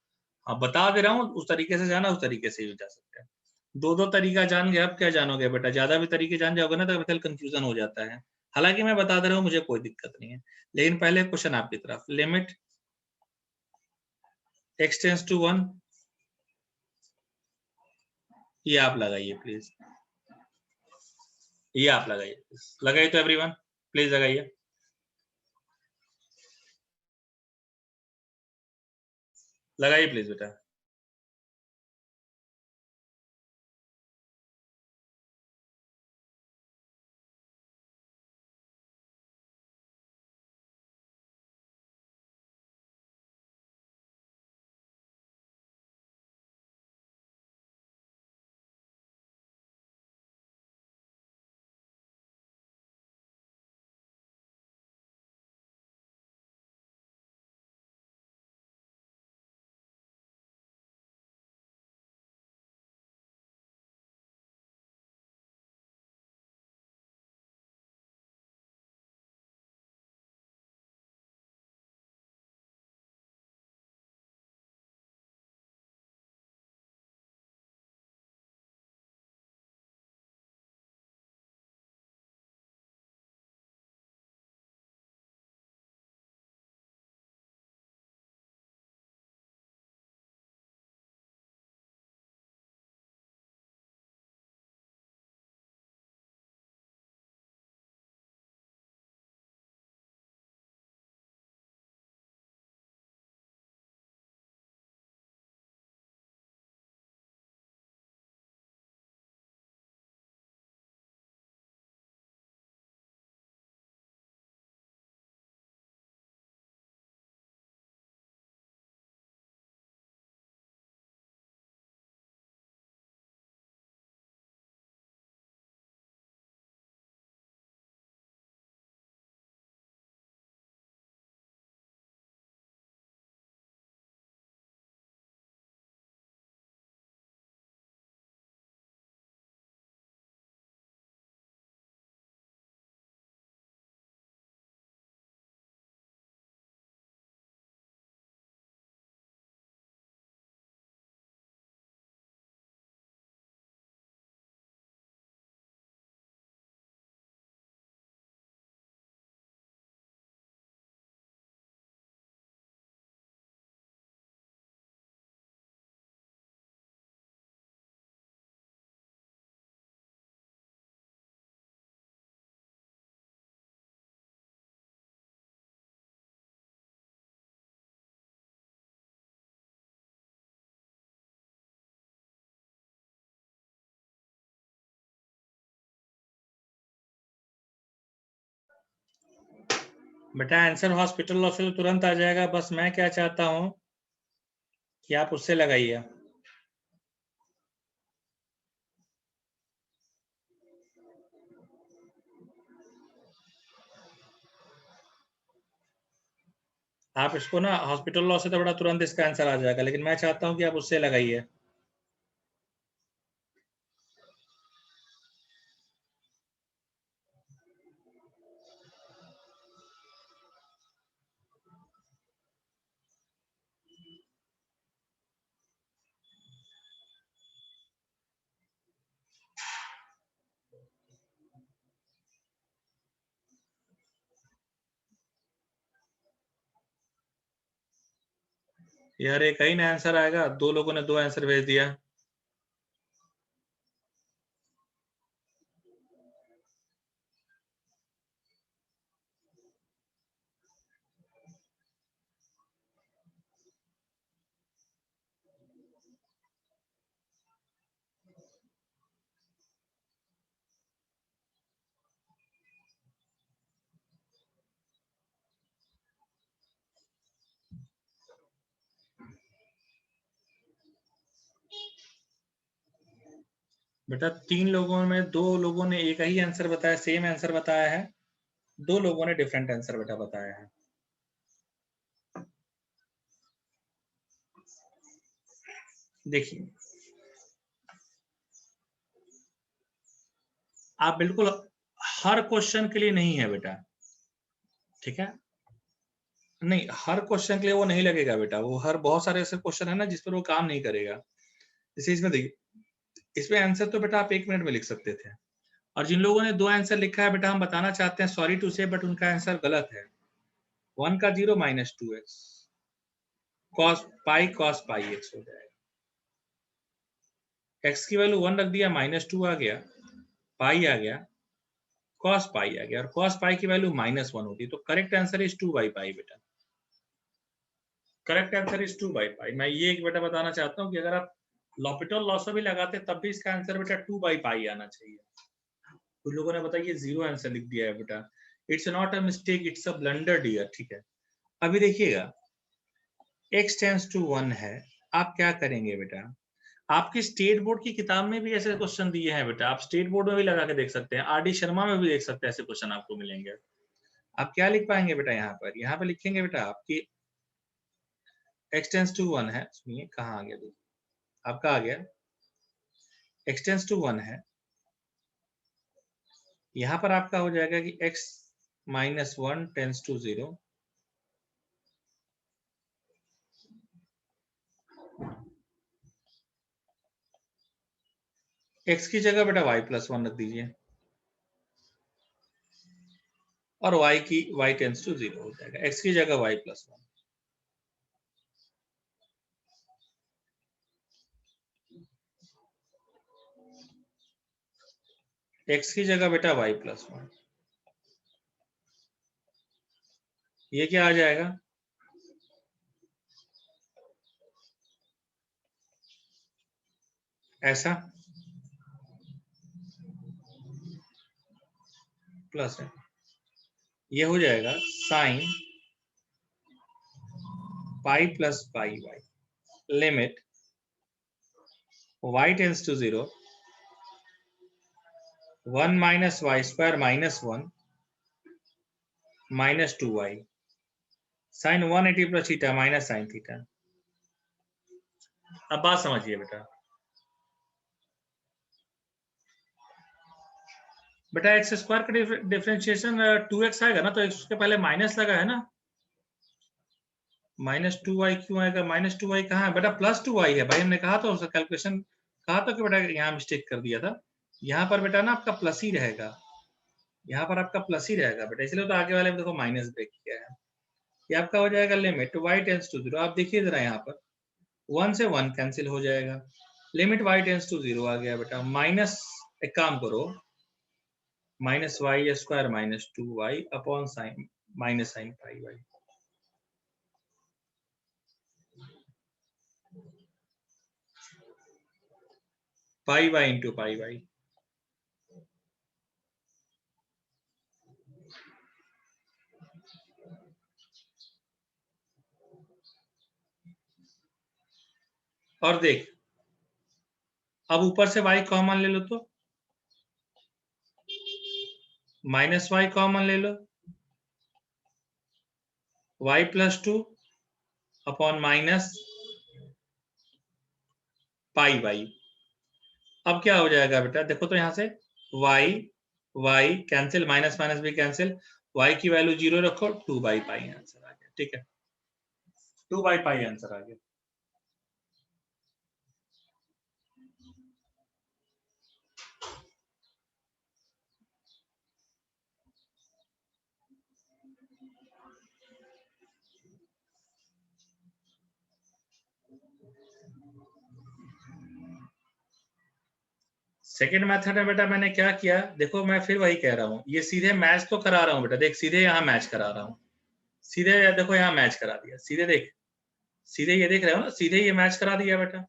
हाँ बता दे रहा हूँ, उस तरीके से जाना उस तरीके से भी जा सकते हैं। दो दो तरीका जान गए, अब क्या जानोगे बेटा? ज्यादा भी तरीके जान जाओगे ना तो कल कंफ्यूजन हो जाता है। हालांकि मैं बता दे रहा हूँ, मुझे कोई दिक्कत नहीं है, लेकिन पहले क्वेश्चन आपकी तरफ। लिमिट x टेंस टू 1, ये आप लगाइए प्लीज, ये आप लगाइए। लगाइए तो एवरीवन प्लीज लगाइए, लगाइए प्लीज बेटा। बेटा आंसर हॉस्पिटल लॉ से तो तुरंत आ जाएगा, बस मैं क्या चाहता हूं कि आप उससे लगाइए। आप इसको ना हॉस्पिटल लॉ से तो बड़ा तुरंत इसका आंसर आ जाएगा, लेकिन मैं चाहता हूं कि आप उससे लगाइए। यार एक ही ना आंसर आएगा, दो लोगों ने दो आंसर भेज दिया। बेटा तीन लोगों में दो लोगों ने एक ही आंसर बताया, सेम आंसर बताया है, दो लोगों ने डिफरेंट आंसर बेटा बताया है। देखिए आप बिल्कुल हर क्वेश्चन के लिए नहीं है बेटा, ठीक है? नहीं, हर क्वेश्चन के लिए वो नहीं लगेगा बेटा, वो हर बहुत सारे ऐसे क्वेश्चन है ना जिस पर वो काम नहीं करेगा। जैसे इसमें देखिए, इसमें आंसर तो बेटा आप 1 मिनट में लिख सकते थे, और जिन लोगों ने दो आंसर लिखा है बेटा, हम बताना चाहते हैं सॉरी टू से, बट उनका आंसर गलत है। 1 का 0 -2x cos पाई x हो जाएगा। x की वैल्यू 1 रख दिया, -2 आ गया, पाई आ गया, cos पाई आ गया, और cos पाई की वैल्यू -1 होती है, तो करेक्ट आंसर इज 2/पाई बेटा। करेक्ट आंसर इज 2/पाई। मैं ये एक बेटा बताना चाहता हूँ कि अगर आप लॉपिटल लॉसो भी लगाते तब भी इसका आंसर बेटा 2/पाई आना चाहिए। कुछ लोगों ने बताइए जीरो आंसर लिख दिया है बेटा। It's not a mistake, it's a blunder dear, ठीक है? अभी देखिएगा, x टेंस टू 1 है, आप क्या करेंगे बेटा? आपकी स्टेट बोर्ड की किताब में भी ऐसे क्वेश्चन दिए हैं बेटा, आप स्टेट बोर्ड में भी लगा के देख सकते हैं, आर डी शर्मा में भी देख सकते हैं, ऐसे क्वेश्चन आपको मिलेंगे। आप क्या लिख पाएंगे बेटा? यहाँ पर लिखेंगे बेटा आपकी x टेंस टू 1 है, सुनिए कहाँ आ गया, देखिए आपका आ गया, x टेंस टू 1 है, यहाँ पर आपका हो जाएगा कि x -1 टेंस टू 0, x की जगह बेटा y+1 रख दीजिए, और y टेंस टू 0 हो जाएगा, x की जगह y+1, x की जगह बेटा y+1, ये क्या आ जाएगा? ऐसा प्लस है, ये हो जाएगा sine pi plus pi y, limit y tends to 0, 1 - y² -1 -2y, sine 180 plus theta minus sine theta. अब बात समझिए बेटा, बेटा x² का डिफरेंशिएशन 2x आएगा ना, तो उसके पहले माइनस लगा है ना, -2y क्यों आएगा? -2y कहाँ है बेटा? +2y है भाई, हमने कहा था उसका कैलकुलेशन, कहा था कि बेटा यहाँ मिस्टेक कर दिया था, यहाँ पर बेटा ना आपका प्लस ही रहेगा, यहाँ पर आपका प्लस ही रहेगा बेटा, इसलिए तो आगे वाले में देखो माइनस ब्रेक किया है। ये आपका हो जाएगा लिमिट y टेंस टू 0, आप देखिए जरा यहाँ पर 1 से 1 कैंसिल हो जाएगा, लिमिट y टेंस टू 0 आ गया बेटा, माइनस, एक काम करो, -y² -2y upon sine minus sine pi y, pi y into pi y, और देख अब ऊपर से y कॉमन ले लो तो -y कॉमन ले लो, y + 2 अपॉन -πy। अब क्या हो जाएगा बेटा, देखो तो यहाँ से y कैंसिल, माइनस माइनस भी कैंसिल, y की वैल्यू 0 रखो, 2/π आंसर आ गया। ठीक है, 2/π आंसर आ गया। सेकेंड मेथड में बेटा मैंने क्या किया, देखो मैं फिर वही कह रहा हूँ, ये सीधे मैच तो करा रहा हूँ बेटा, देख सीधे यहाँ मैच करा रहा हूँ, सीधे देखो यहाँ मैच करा दिया, सीधे देख, सीधे ये देख रहे हो ना, सीधे ये मैच करा दिया बेटा।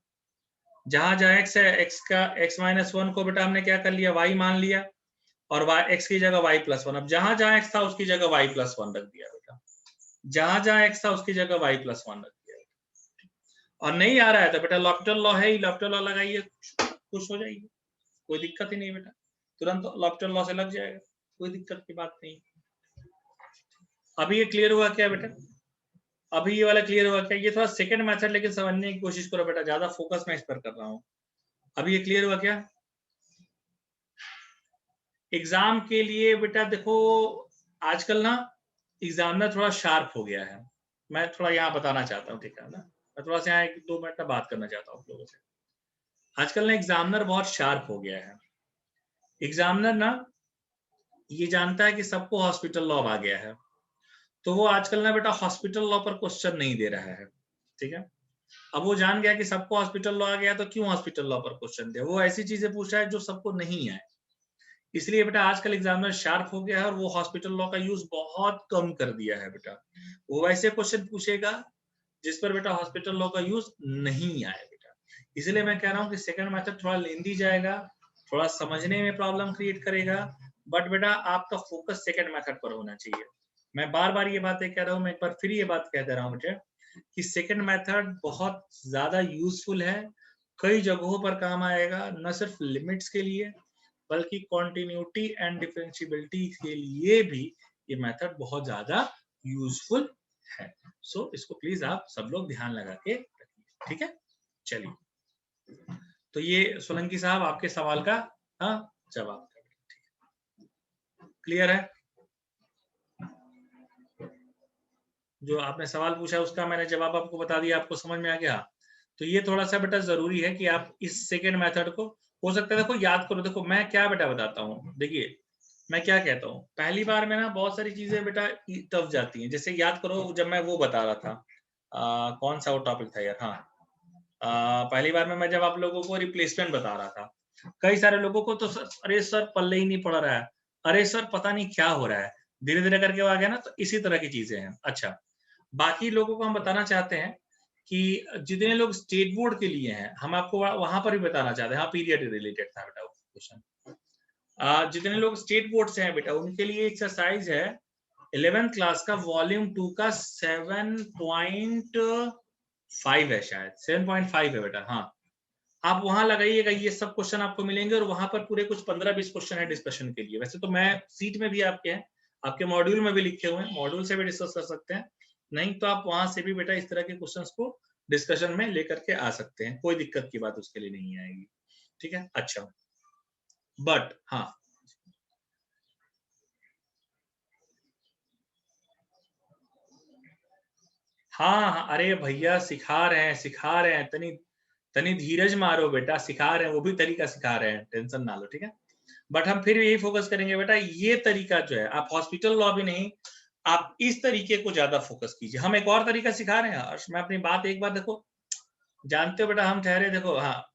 जहां जहां x है, x का x-1 को बेटा हमने क्या कर लिया, y मान लिया, और x की जगह y+1। अब जहां जहां x था उसकी जगह y+1 रख दिया बेटा, जहां जहां x था उसकी जगह y+1 रख दिया। और नहीं आ रहा है तो बेटा लॉपिटल लॉ है ही, लॉपिटल लॉ लगाइए, खुश हो जाइए, कोई दिक्कत ही नहीं बेटा, तुरंत लॉपिटल लॉ से लग जाएगा, कोई दिक्कत की बात नहीं। अभी ये क्लियर हुआ क्या बेटा, अभी ये वाला क्लियर हुआ क्या, ये थोड़ा सेकंड मेथड लेकिन समझने की कोशिश करो बेटा, ज्यादा फोकस मैं इस पर कर रहा हूँ। अभी ये क्लियर हुआ क्या, एग्जाम के लिए बेटा देखो आजकल ना एग्जामिनर थोड़ा शार्प हो गया है, मैं थोड़ा यहाँ बताना चाहता हूँ, ठीक है ना, मैं थोड़ा सा यहाँ 1-2 मिनट में बात करना चाहता हूँ आप लोगों से। आजकल ना एग्जामिनर बहुत शार्प हो गया है, एग्जामिनर ना ये जानता है कि सबको हॉस्पिटल लॉ आ गया है, तो वो आजकल ना बेटा हॉस्पिटल लॉ पर क्वेश्चन नहीं दे रहा है, ठीक है। अब वो जान गया कि सबको हॉस्पिटल लॉ आ गया, तो क्यों हॉस्पिटल लॉ पर क्वेश्चन दे, वो ऐसी चीजें पूछ रहा है जो सबको नहीं आए। इसलिए बेटा आजकल एग्जामिनर शार्प हो गया है और वो हॉस्पिटल लॉ का यूज बहुत कम कर दिया है बेटा, वो वैसे क्वेश्चन पूछेगा जिस पर बेटा हॉस्पिटल लॉ का यूज नहीं आए बेटा। इसलिए मैं कह रहा हूँ कि सेकंड मेथड थोड़ा लेंदी जाएगा, थोड़ा समझने में प्रॉब्लम क्रिएट करेगा, बट बेटा आपका फोकस सेकंड मेथड पर होना चाहिए। मैं बार बार ये बातें कह रहा हूँ, मैं एक बार फिर ये बात कह दे रहा हूँ बेटा कि सेकंड मेथड बहुत ज्यादा यूजफुल है, कई जगहों पर काम आएगा, न सिर्फ लिमिट्स के लिए बल्कि कॉन्टिन्यूटी एंड डिफरेंशियबिलिटी के लिए भी ये मेथड बहुत ज्यादा यूजफुल है। सो इसको प्लीज आप सब लोग ध्यान लगा के रखिए, ठीक है। चलिए, तो ये सोलंकी साहब आपके सवाल का जवाब क्लियर है, जो आपने सवाल पूछा उसका मैंने जवाब आपको बता दिया, आपको समझ में आ गया। तो ये थोड़ा सा बेटा जरूरी है कि आप इस सेकेंड मेथड को हो सकता है देखो याद करो, देखो मैं क्या बेटा बताता हूँ, देखिए मैं क्या कहता हूँ, पहली बार में ना बहुत सारी चीजें बेटा टफ जाती हैं, जैसे याद करो जब मैं वो बता रहा था कौन सा वो टॉपिक था यार, हाँ पहली बार में मैं जब आप लोगों को रिप्लेसमेंट बता रहा था, कई सारे लोगों को तो सर, अरे सर पल्ले ही नहीं पड़ रहा है, अरे सर पता नहीं क्या हो रहा है, धीरे धीरे करके वो आ गया ना, तो इसी तरह की चीजें हैं। अच्छा, बाकी लोगों को हम बताना चाहते हैं कि जितने लोग स्टेट बोर्ड के लिए हैं, हम आपको वहां पर भी बताना चाहते हैं, हाँ पीरियड रिलेटेड था बेटा क्वेश्चन, जितने लोग स्टेट बोर्ड से हैं बेटा उनके लिए एक्सरसाइज है 11th क्लास का वॉल्यूम 2 का 7.5 है, शायद 7.5 है बेटा, हाँ आप वहां लगाइएगा, ये सब क्वेश्चन आपको मिलेंगे, और वहां पर पूरे कुछ 15-20 क्वेश्चन है डिस्कशन के लिए। वैसे तो मैं सीट में भी आपके हैं, आपके मॉड्यूल में भी लिखे हुए हैं, मॉड्यूल से भी डिस्कस कर सकते हैं, नहीं तो आप वहां से भी बेटा इस तरह के क्वेश्चंस को डिस्कशन में लेकर के आ सकते हैं, कोई दिक्कत की बात उसके लिए नहीं आएगी, ठीक है। अच्छा, बट हाँ हाँ हाँ, अरे भैया सिखा रहे हैं, तनी तनी धीरज मारो बेटा, सिखा रहे हैं, वो भी तरीका सिखा रहे हैं, टेंशन ना लो, ठीक है। बट हम फिर यही फोकस करेंगे बेटा, ये तरीका जो है आप हॉस्पिटल लॉ भी नहीं, आप इस तरीके को ज्यादा फोकस कीजिए। हम एक और तरीका सिखा रहे हैं, और मैं अपनी बात एक बार देखो, जानते हो बेटा हम ठहरे, देखो हाँ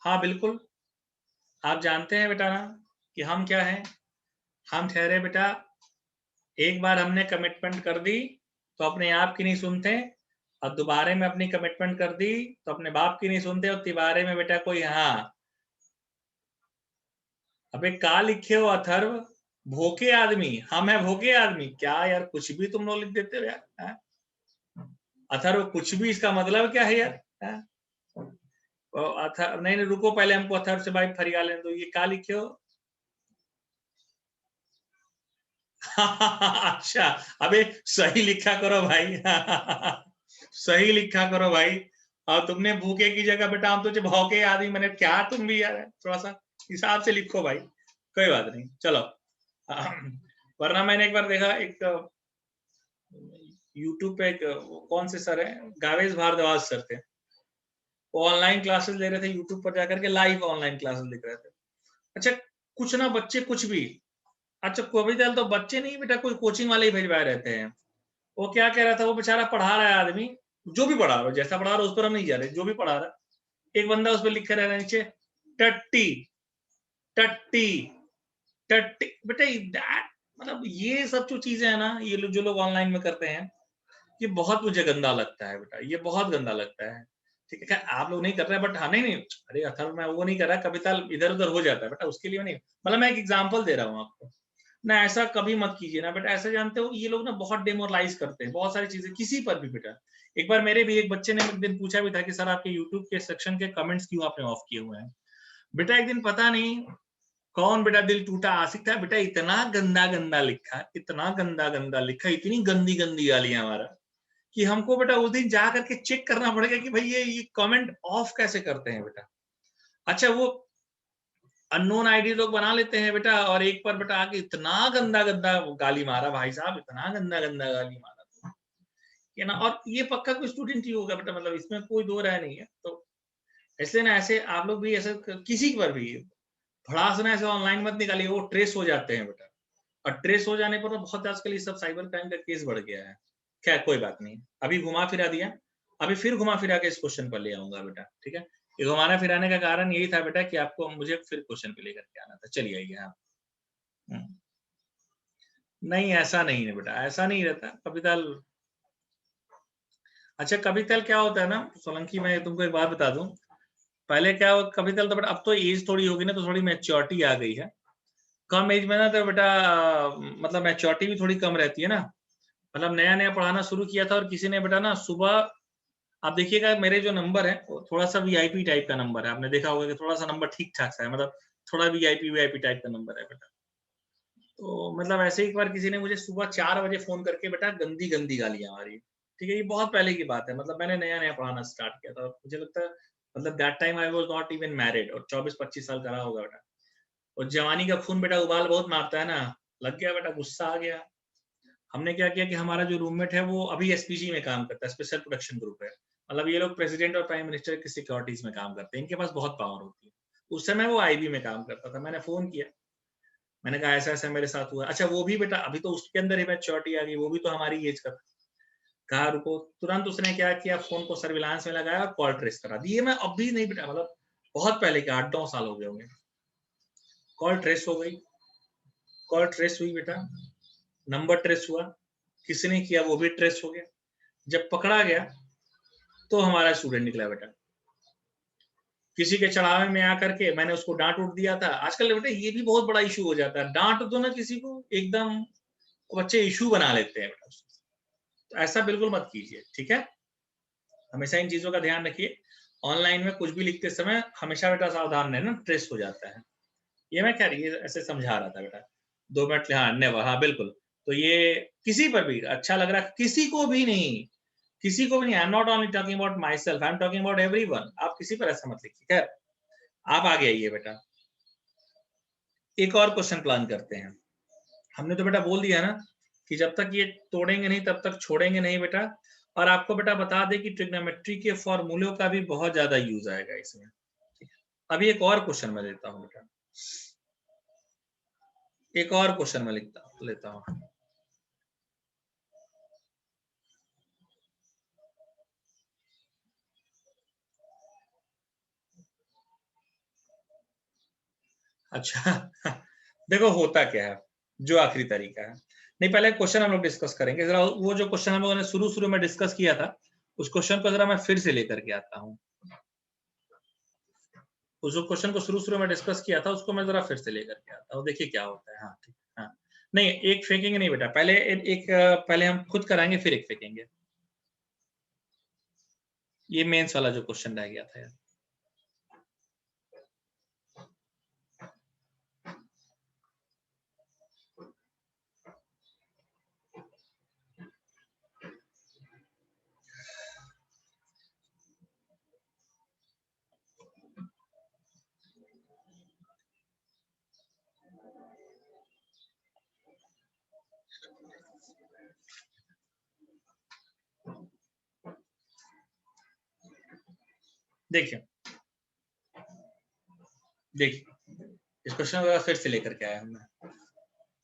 हाँ बिल्कुल, आप जानते हैं बेटा ना कि हम क्या है, हम ठहरे बेटा, एक बार हमने कमिटमेंट कर दी तो अपने आप की नहीं सुनते, और दोबारे में अपनी कमिटमेंट कर दी तो अपने बाप की नहीं सुनते, और तिबारे में बेटा कोई हाँ, अबे का लिखे हो अथर्व, भोके आदमी, हम है भोके आदमी, क्या यार कुछ भी तुम लोग लिख देते हो यार, अथर्व कुछ भी, इसका मतलब क्या है यार, नहीं नहीं रुको, पहले हमको अथर्व से भाई फरिया लेने दो। ये क्या लिखे हो? अच्छा, अबे सही लिखा करो भाई। सही लिखा करो भाई। और तुमने भूखे की जगह बेटा हम तुझे भौके आदमी, मैंने क्या तुम भी यार थोड़ा सा हिसाब से लिखो भाई। कोई बात नहीं, चलो। वरना मैंने एक बार देखा, एक यूट्यूब पे एक कौन से सर है, गावेश भारद्वाज सर थे, वो ऑनलाइन क्लासेस ले रहे थे यूट्यूब पर जाकर के, लाइव ऑनलाइन क्लासेस लिख रहे थे। अच्छा, कुछ ना बच्चे कुछ भी, अच्छा कविता तो बच्चे नहीं बेटा, कोई कोचिंग वाले ही भेजवाए रहते हैं। वो क्या कह रहा था, वो बेचारा पढ़ा रहा है आदमी, जो भी पढ़ा रहा हो, जैसा पढ़ा रहा हो उस पर हम नहीं जा रहे, जो भी पढ़ा रहा है, एक बंदा उस पर लिखे रह रहा है नीचे, टट्टी टट्टी टट्टी। बेटा मतलब ये सब जो चीजें है ना, ये लोग जो लोग ऑनलाइन में करते हैं, ये बहुत मुझे गंदा लगता है बेटा, ये बहुत गंदा लगता है। ठीक है, आप लोग नहीं कर रहे, बट हाँ नहीं नहीं, अरे अथर्व मैं वो नहीं कर रहा, कविता इधर उधर हो जाता है बेटा, उसके लिए नहीं, मतलब मैं एक एग्जांपल दे रहा हूँ आपको ना, ऐसा कभी मत कीजिए ना बेटा। ऐसा जानते हो ये लोग ना बहुत डेमोरलाइज करते हैं बहुत सारी चीजें किसी पर भी बेटा। एक बार मेरे भी एक बच्चे ने एक दिन पूछा भी था कि सर आपके यूट्यूब के सेक्शन के कमेंट्स क्यों आपने ऑफ किए हुए हैं। बेटा एक दिन पता नहीं कौन बेटा दिल टूटा आशिक था बेटा, इतना गंदा गंदा लिखा, इतना गंदा गंदा लिखा, इतनी गंदी गंदी गालियां हमारा, कि हमको बेटा उस दिन जा करके चेक करना पड़ेगा कि भाई ये कमेंट ऑफ कैसे करते हैं बेटा। अच्छा, वो अननोन आईडी लोग बना लेते हैं बेटा, और एक पर बेटा आके इतना गंदा गंदा गाली मारा भाई साहब, इतना गंदा गंदा गाली मारा है ना। और ये पक्का कोई स्टूडेंट ही होगा बेटा, मतलब इसमें कोई दो राय नहीं है। तो इसलिए ना ऐसे आप लोग भी ऐसे किसी पर भी भड़ास ना ऐसे ऑनलाइन मत निकालिए, वो ट्रेस हो जाते हैं बेटा। और ट्रेस हो जाने पर तो बहुत आजकल ये सब साइबर क्राइम का केस बढ़ गया है। खैर कोई बात नहीं, अभी घुमा फिरा दिया, अभी फिर घुमा फिरा के इस क्वेश्चन पर ले आऊंगा बेटा, ठीक है। ये घुमाना फिराने का कारण यही था बेटा कि आपको मुझे फिर क्वेश्चन पे लेकर के आना था। चलिए आइए। हाँ, नहीं ऐसा नहीं है बेटा, ऐसा नहीं रहता कविता। अच्छा कविता क्या होता है ना सोलंकी, मैं तुमको एक बात बता दूं, पहले क्या हो कविता तो बेटा, अब तो एज थोड़ी होगी ना, तो थोड़ी मैच्योरिटी आ गई है। कम एज में ना तो बेटा मतलब मैच्योरिटी भी थोड़ी कम रहती है ना। मतलब नया नया पढ़ाना शुरू किया था, और किसी ने बेटा ना सुबह, आप देखिएगा मेरे जो नंबर है वो थोड़ा सा वीआईपी टाइप का नंबर है, आपने देखा होगा कि थोड़ा सा नंबर ठीक ठाक सा है, मतलब थोड़ा वीआईपी वीआईपी टाइप का नंबर है बेटा। तो मतलब ऐसे एक बार किसी ने मुझे सुबह 4 बजे फोन करके बेटा गंदी गंदी गालियां मारी। ठीक है, ये बहुत पहले की बात है, मतलब मैंने नया नया पढ़ाना स्टार्ट किया था, और मुझे लगता है मतलब that time I was not even married, और 24-25 साल का रहा होगा बेटा। और जवानी का खून बेटा उबाल बहुत मारता है ना, लग गया बेटा, गुस्सा आ गया। हमने क्या किया कि हमारा जो रूममेट है वो अभी एसपीजी में काम करता है, स्पेशल प्रोटेक्शन ग्रुप है, मतलब ये लोग प्रेसिडेंट और प्राइम मिनिस्टर की सिक्योरिटीज में काम करते हैं, इनके पास बहुत पावर होती है। उस समय वो आईबी में काम करता था, मैंने फोन किया, मैंने कहा ऐसा ऐसा मेरे साथ हुआ। अच्छा वो भी बेटा अभी तो उसके अंदर ही मैच्योरिटी आ गई, वो भी तो हमारी एज का था। कहा रुको, तुरंत उसने क्या किया, फोन को सर्विलांस में लगाया और कॉल ट्रेस करा दी। ये मैं अभी नहीं बेटा, मतलब बहुत पहले के 8-9 साल हो गए होंगे। कॉल ट्रेस हो गई, कॉल ट्रेस हुई बेटा, नंबर ट्रेस हुआ, किसने किया वो भी ट्रेस हो गया। जब पकड़ा गया तो हमारा स्टूडेंट निकला बेटा, किसी के चढ़ावे में आकर के मैंने उसको डांट उठ दिया था। आजकल बेटा ये भी बहुत बड़ा इशू हो जाता है, डांट दो ना किसी को एकदम बच्चे इशू बना लेते हैं बेटा। तो ऐसा बिल्कुल मत कीजिए, ठीक है। हमेशा इन चीजों का ध्यान रखिए, ऑनलाइन में कुछ भी लिखते समय हमेशा बेटा सावधान रहना, ट्रेस हो जाता है। ये मैं क्या ये ऐसे समझा रहा था बेटा, 2 मिनट, हाँ नेवर, हाँ बिल्कुल। तो ये किसी पर भी अच्छा लग रहा है, किसी को भी नहीं, किसी को भी नहीं। I am not only talking about my self, I am talking about everyone. आप किसी पर ऐसा मत लिखिए। खैर आप आगे आइए बेटा, एक और क्वेश्चन प्लान करते हैं। हमने तो बेटा बोल दिया ना कि जब तक ये तोड़ेंगे नहीं तब तक छोड़ेंगे नहीं बेटा। और आपको बेटा बता दें कि ट्रिग्नोमेट्री के फॉर्मूलों का भी बहुत ज्यादा यूज आएगा इसमें। अभी एक और क्वेश्चन मैं देता हूं बेटा, एक और क्वेश्चन मैं लेता हूं। अच्छा देखो होता क्या है, जो आखिरी तरीका है, नहीं पहले क्वेश्चन हम लोग डिस्कस करेंगे जरा, वो जो क्वेश्चन हम लोगों ने शुरू शुरू में डिस्कस किया था, उस क्वेश्चन को जरा मैं फिर से लेकर के आता हूँ। उस जो क्वेश्चन को शुरू शुरू में डिस्कस किया था उसको मैं जरा फिर से लेकर के आता हूँ, देखिए क्या होता है। हाँ ठीक, हाँ नहीं एक फेंकेंगे नहीं बेटा, पहले एक पहले हम खुद कराएंगे फिर एक फेंकेंगे। ये मेंस वाला जो क्वेश्चन रह गया था यार। देखिए इस क्वेश्चन को फिर से लेकर के आया हूं मैं।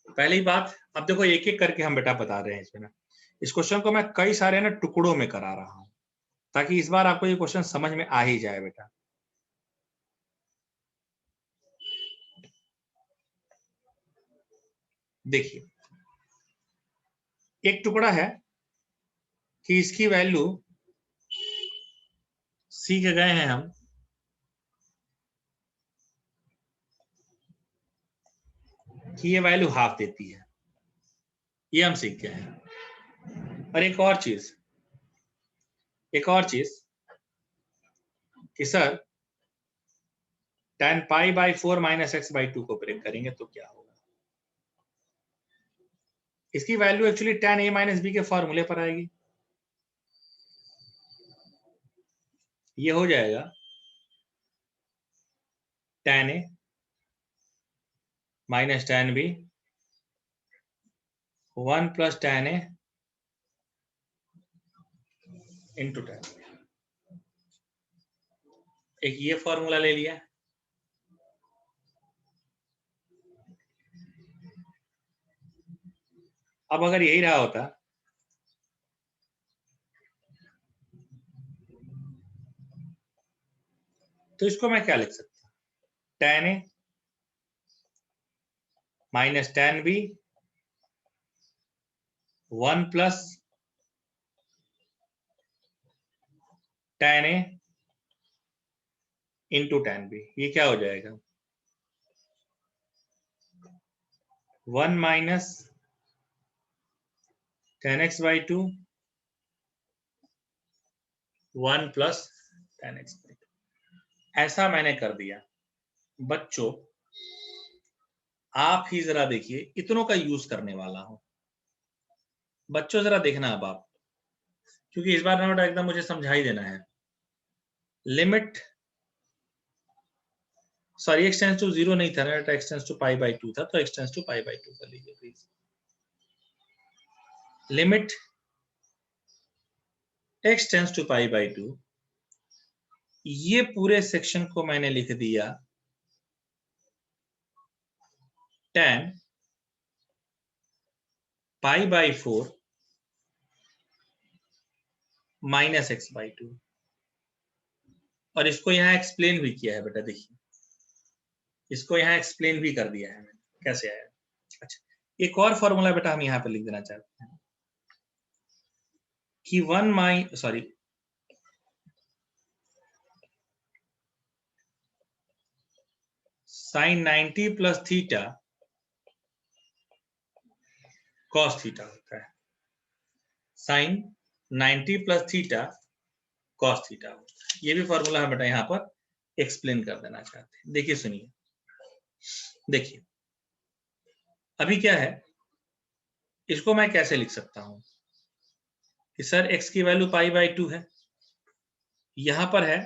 पहली बात, अब देखो एक एक करके हम बेटा बता रहे हैं इसमें ना। इस क्वेश्चन को मैं कई सारे ना टुकड़ों में करा रहा हूं ताकि इस बार आपको ये क्वेश्चन समझ में आ ही जाए बेटा। देखिए एक टुकड़ा है कि इसकी वैल्यू सीख गए हैं हम कि ये वैल्यू हाफ देती है, ये हम सीख गए हैं। और एक और चीज कि sir tan pi by 4 minus x by 2 को ब्रेक करेंगे तो क्या होगा। इसकी value actually tan a minus b के फॉर्मूले पर आएगी। ये हो जाएगा tan a minus tan b 1 plus tan a into tan। एक ये फॉर्मूला ले लिया। अब अगर यही रहा होता तो इसको मैं क्या लिख सकता हूं, tan a minus tan b 1 plus tan a into tan b। ये क्या हो जाएगा 1 minus tan x by 2 1 plus tan x by 2। ऐसा मैंने कर दिया। बच्चों आप ही जरा देखिए, इतनों का यूज करने वाला हूं। बच्चों जरा देखना अब आप, क्योंकि इस बार ना बेटा एकदम मुझे समझा ही देना है। Limit sorry x tends to 0 नहीं था ना बेटा, x tends to pi by 2 था, तो x tends to pi by 2 कर लीजिए please. Limit x tends to pi by 2, ये पूरे सेक्शन को मैंने लिख दिया tan pi by 4 minus x by 2। और इसको यहां एक्सप्लेन भी किया है बेटा, देखिए इसको यहां एक्सप्लेन भी कर दिया है मैंने कैसे आया। अच्छा, एक और फॉर्मूला बेटा हम यहां पर लिख देना चाहते हैं कि 1 sorry sine 90 plus theta cos theta होता है। Sine 90 plus theta cos theta होता है। ये भी फॉर्मूला हम बेटा यहां पर एक्सप्लेन कर देना चाहते हैं। देखिए सुनिए, देखिए अभी क्या है, इसको मैं कैसे लिख सकता हूं कि सर x की वैल्यू पाई बाई 2 है, यहां पर है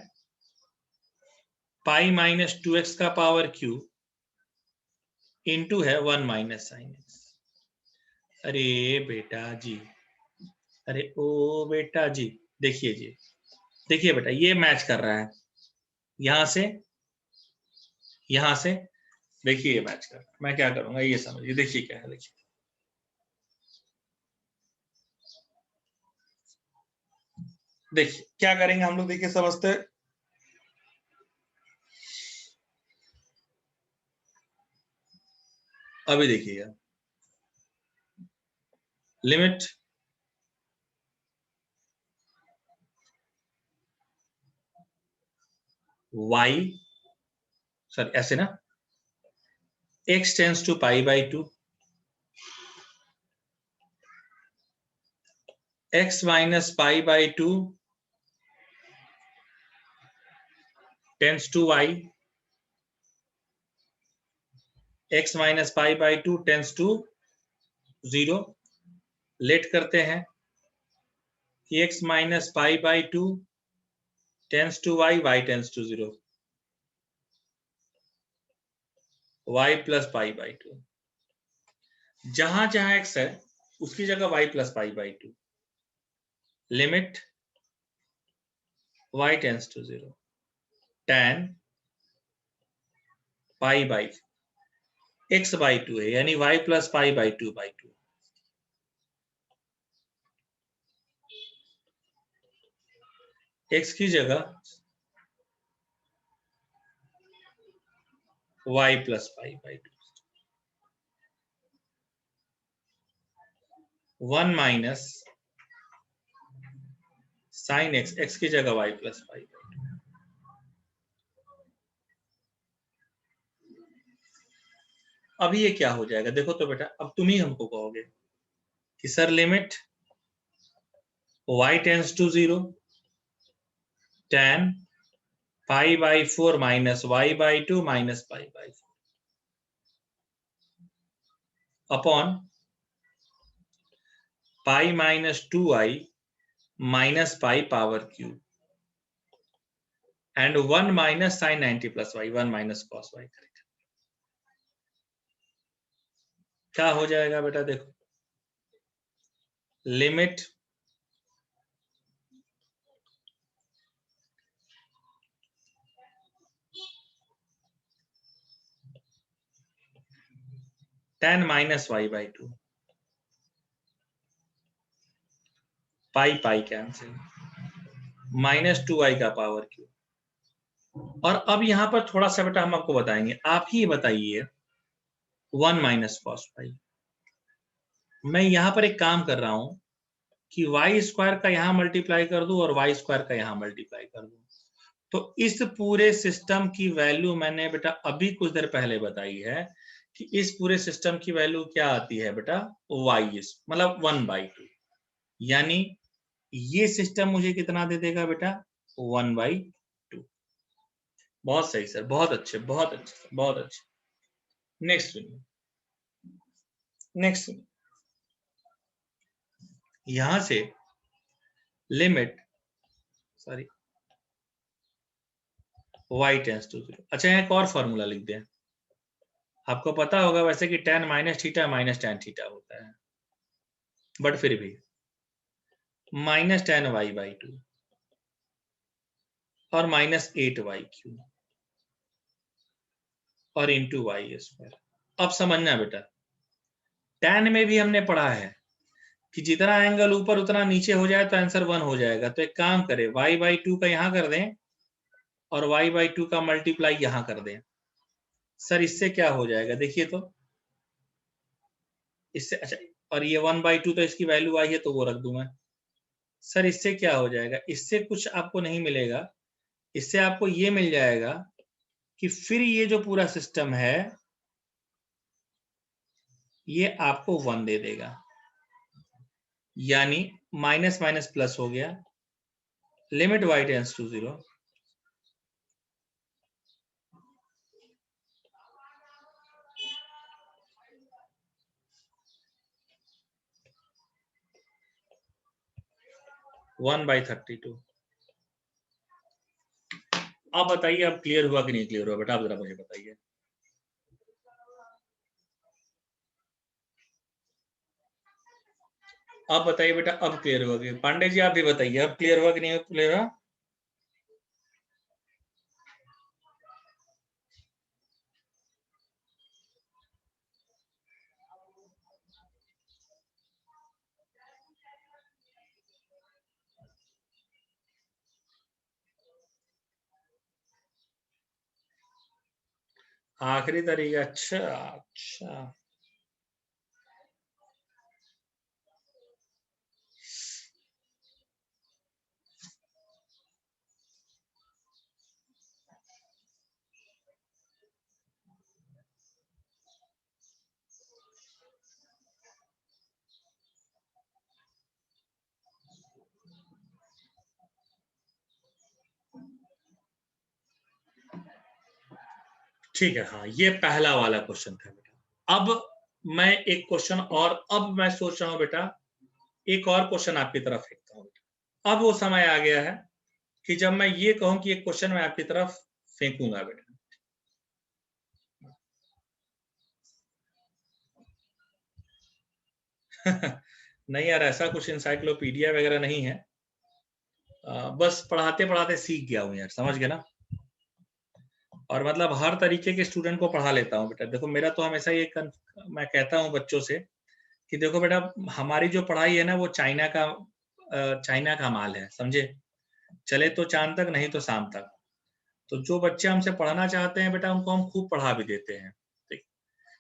पाई माइनस 2x का पावर क्यू इंटू है 1 माइनस साइन एक्स। अरे बेटा जी, अरे ओ बेटा जी, देखिए जी, देखिए बेटा ये मैच कर रहा है यहां से यहां से। देखिए ये मैच कर रहा है। मैं क्या करूंगा ये समझिए, देखिए क्या है, देखिए देखिए क्या करेंगे हम लोग, देखिए समझते हैं। अभी देखिएगा, लिमिट y सॉरी ऐसे ना, x tends to pi by 2 x minus pi by 2 tends to y, x minus pi by 2 tends to 0। Let करते हैं कि x minus pi by 2 tends to y, y tends to 0, y plus pi by 2। जहां जहां x है उसकी जगह y plus pi by 2, limit y tends to 0 tan pi by x by 2 है, यानी y plus pi by 2 by 2। x की जगह y plus pi by 2, 1 minus sine x, x की जगह y प्लस पाई बाई 2। अभी ये क्या हो जाएगा देखो तो बेटा, अब तुम ही हमको कहोगे कि sir limit y tends to 0 tan pi by 4 minus y by 2 minus pi by 4 upon pi minus 2i minus pi power cube and 1 minus sine 90 plus y, 1 minus cos y करेगा। क्या हो जाएगा बेटा देखो, limit tan minus y by 2 pi pi cancel minus 2i का power cube. और अब यहां पर थोड़ा सा बेटा हम आपको बताएंगे, आप ही बताइए 1 माइनस कॉस पाई। मैं यहां पर एक काम कर रहा हूं कि वाई स्क्वायर का यहां मल्टीप्लाई कर दूं और वाई स्क्वायर का यहां मल्टीप्लाई कर दूं, तो इस पूरे सिस्टम की वैल्यू मैंने बेटा अभी कुछ देर पहले बताई है कि इस पूरे सिस्टम की वैल्यू क्या आती है बेटा, वाई मतलब 1/2, यानी ये सिस्टम मुझे कितना दे देगा बेटा, 1/2। बहुत सही सर, बहुत अच्छे बहुत अच्छे बहुत अच्छे। नेक्स्ट नेक्स्ट यहां से limit sorry y tends to 0। अच्छा यहाँ एक और फॉर्मूला लिख दें, आपको पता होगा वैसे कि tan minus theta minus tan theta होता है, बट फिर भी माइनस tan y बाई 2 और माइनस 8y क्यूब और इंटू वाई स्क्वायर। अब समझना बेटा, tan में भी हमने पढ़ा है कि जितना एंगल ऊपर उतना नीचे हो जाए तो आंसर 1 हो जाएगा। तो एक काम करें, y बाई 2 का यहां कर दें और y बाई 2 का मल्टीप्लाई यहां कर दें। सर इससे क्या हो जाएगा देखिए तो, इससे अच्छा, और ये 1/2 तो इसकी वैल्यू आई है तो वो रख दूं मैं। सर इससे क्या हो जाएगा, इससे कुछ आपको नहीं मिलेगा, इससे आपको ये मिल जाएगा कि फिर ये जो पूरा सिस्टम है ये आपको 1 दे देगा, यानी माइनस माइनस प्लस हो गया, लिमिट y टेंस टू 0 1/32। आप बताइए अब क्लियर हुआ कि नहीं क्लियर हुआ बेटा, आप जरा मुझे बताइए। आप बताइए बेटा अब क्लियर हुआ कि, पांडे जी आप भी बताइए अब क्लियर हुआ कि नहीं क्लियर हुआ। आखिरी तरीका, अच्छा अच्छा ठीक है। हाँ ये पहला वाला क्वेश्चन था बेटा। अब मैं एक क्वेश्चन और, अब मैं सोच रहा हूं बेटा एक और क्वेश्चन आपकी तरफ फेंकता हूं बेटा। अब वो समय आ गया है कि जब मैं ये कहूं कि एक क्वेश्चन मैं आपकी तरफ फेंकूंगा बेटा। नहीं यार, ऐसा कुछ इंसाइक्लोपीडिया वगैरह नहीं है। बस पढ़ाते पढ़ाते सीख गया हूँ यार, समझ गए ना। और मतलब हर तरीके के स्टूडेंट को पढ़ा लेता हूँ बेटा। देखो मेरा तो हमेशा ये मैं कहता हूँ बच्चों से कि देखो बेटा, हमारी जो पढ़ाई है ना वो चाइना का माल है, समझे। चले तो चांद तक, नहीं तो शाम तक। तो जो बच्चे हमसे पढ़ना चाहते हैं बेटा, उनको हम खूब पढ़ा भी देते हैं। ठीक।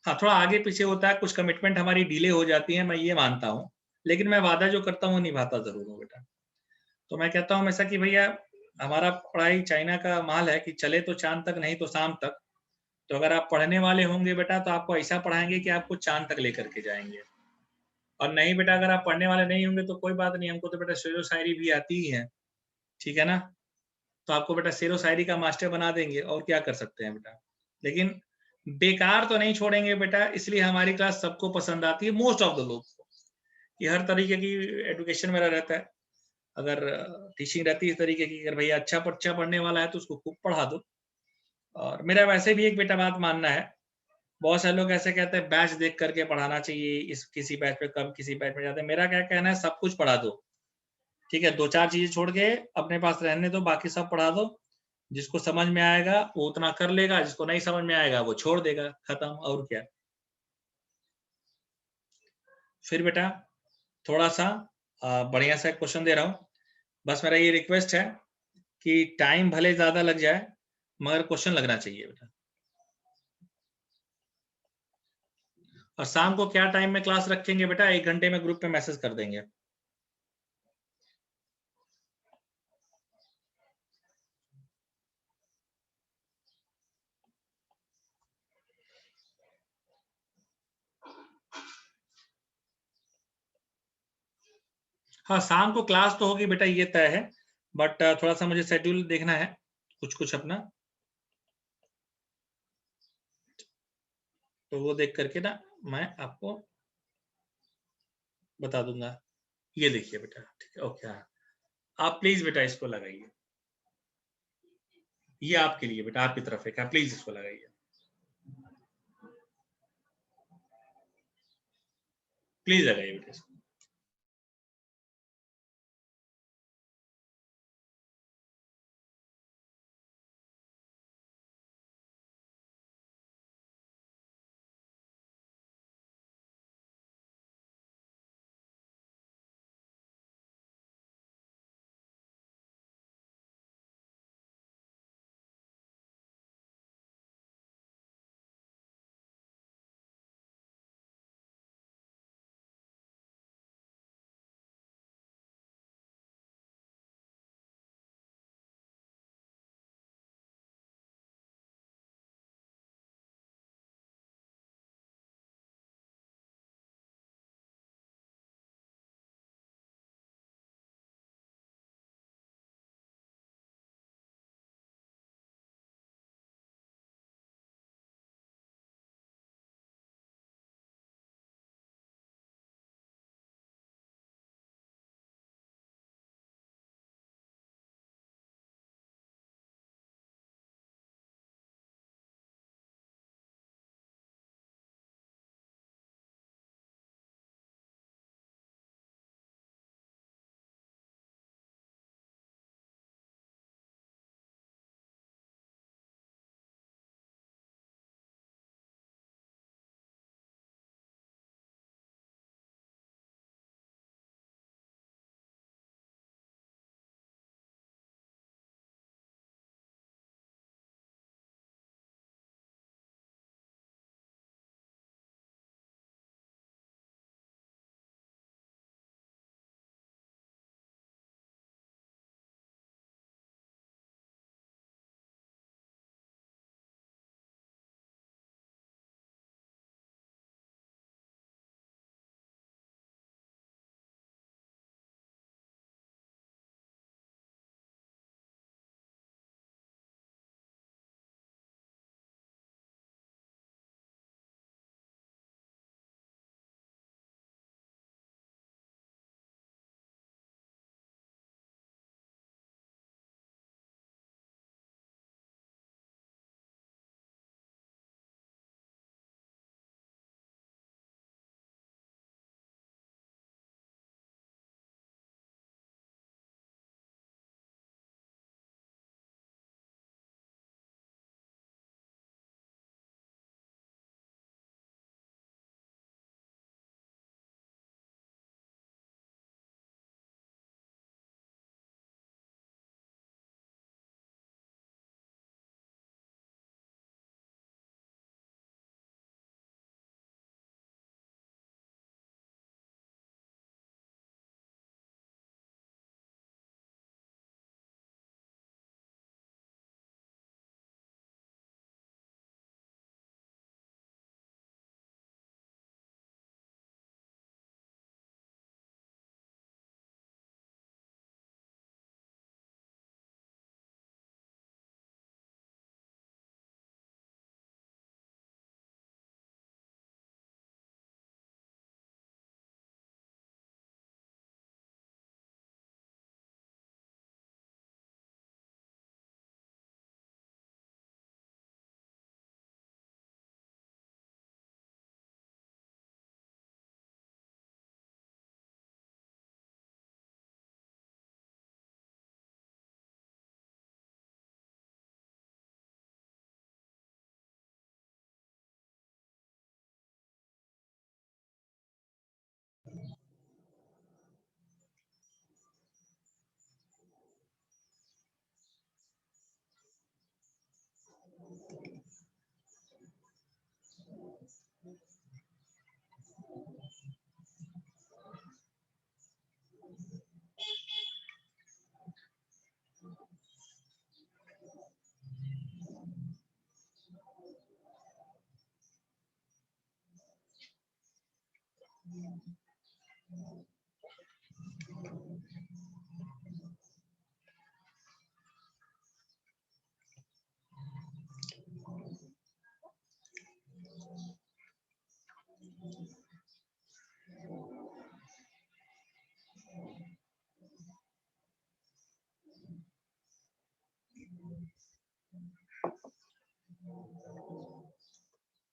हाँ, थोड़ा आगे पीछे होता है, कुछ कमिटमेंट हमारी डिले हो जाती है, मैं ये मानता हूँ। लेकिन मैं वादा जो करता हूँ निभाता जरूर हूँ बेटा। तो मैं कहता हूँ हमेशा कि भैया, हमारा पढ़ाई चाइना का माल है कि चले तो चांद तक, नहीं तो शाम तक। तो अगर आप पढ़ने वाले होंगे बेटा, तो आपको ऐसा पढ़ाएंगे कि आपको चांद तक लेकर के जाएंगे। और नहीं बेटा, अगर आप पढ़ने वाले नहीं होंगे तो कोई बात नहीं, हमको तो बेटा शेरो शायरी भी आती ही है, ठीक है ना। तो आपको बेटा शेरो शायरी का मास्टर बना देंगे, और क्या कर सकते हैं बेटा। लेकिन बेकार तो नहीं छोड़ेंगे बेटा, इसलिए हमारी क्लास सबको पसंद आती है, मोस्ट ऑफ द लोग को। ये हर तरीके की एजुकेशन मेरा रहता है। अगर टीचिंग रहती है इस तरीके की, अगर भैया अच्छा बच्चा पढ़ने वाला है तो उसको खूब पढ़ा दो। और मेरा वैसे भी एक बेटा बात मानना है, बहुत सारे लोग ऐसे कहते हैं बैच देख करके पढ़ाना चाहिए, इस किसी बैच पे कम, किसी बैच में जाते हैं। मेरा क्या कहना है, सब कुछ पढ़ा दो, ठीक है। दो चार चीजें छोड़ के अपने पास रहने दो, बाकी सब पढ़ा दो। जिसको समझ में आएगा वो उतना कर लेगा, जिसको नहीं समझ में आएगा वो छोड़ देगा, खत्म, और क्या। फिर बेटा थोड़ा सा बढ़िया सा क्वेश्चन दे रहा हूँ। बस मेरा ये रिक्वेस्ट है कि टाइम भले ज्यादा लग जाए, मगर क्वेश्चन लगना चाहिए बेटा। और शाम को क्या टाइम में क्लास रखेंगे बेटा, 1 घंटे में ग्रुप पे मैसेज कर देंगे। हाँ, शाम को क्लास तो होगी बेटा, ये तय है। बट थोड़ा सा मुझे शेड्यूल देखना है, कुछ कुछ अपना। तो वो देख करके ना मैं आपको बता दूंगा। ये देखिए बेटा, ठीक है, ओके। हाँ, आप प्लीज बेटा इसको लगाइए। ये आपके लिए बेटा, आपकी तरफ है, प्लीज इसको लगाइए। प्लीज लगाइए बेटा इसको।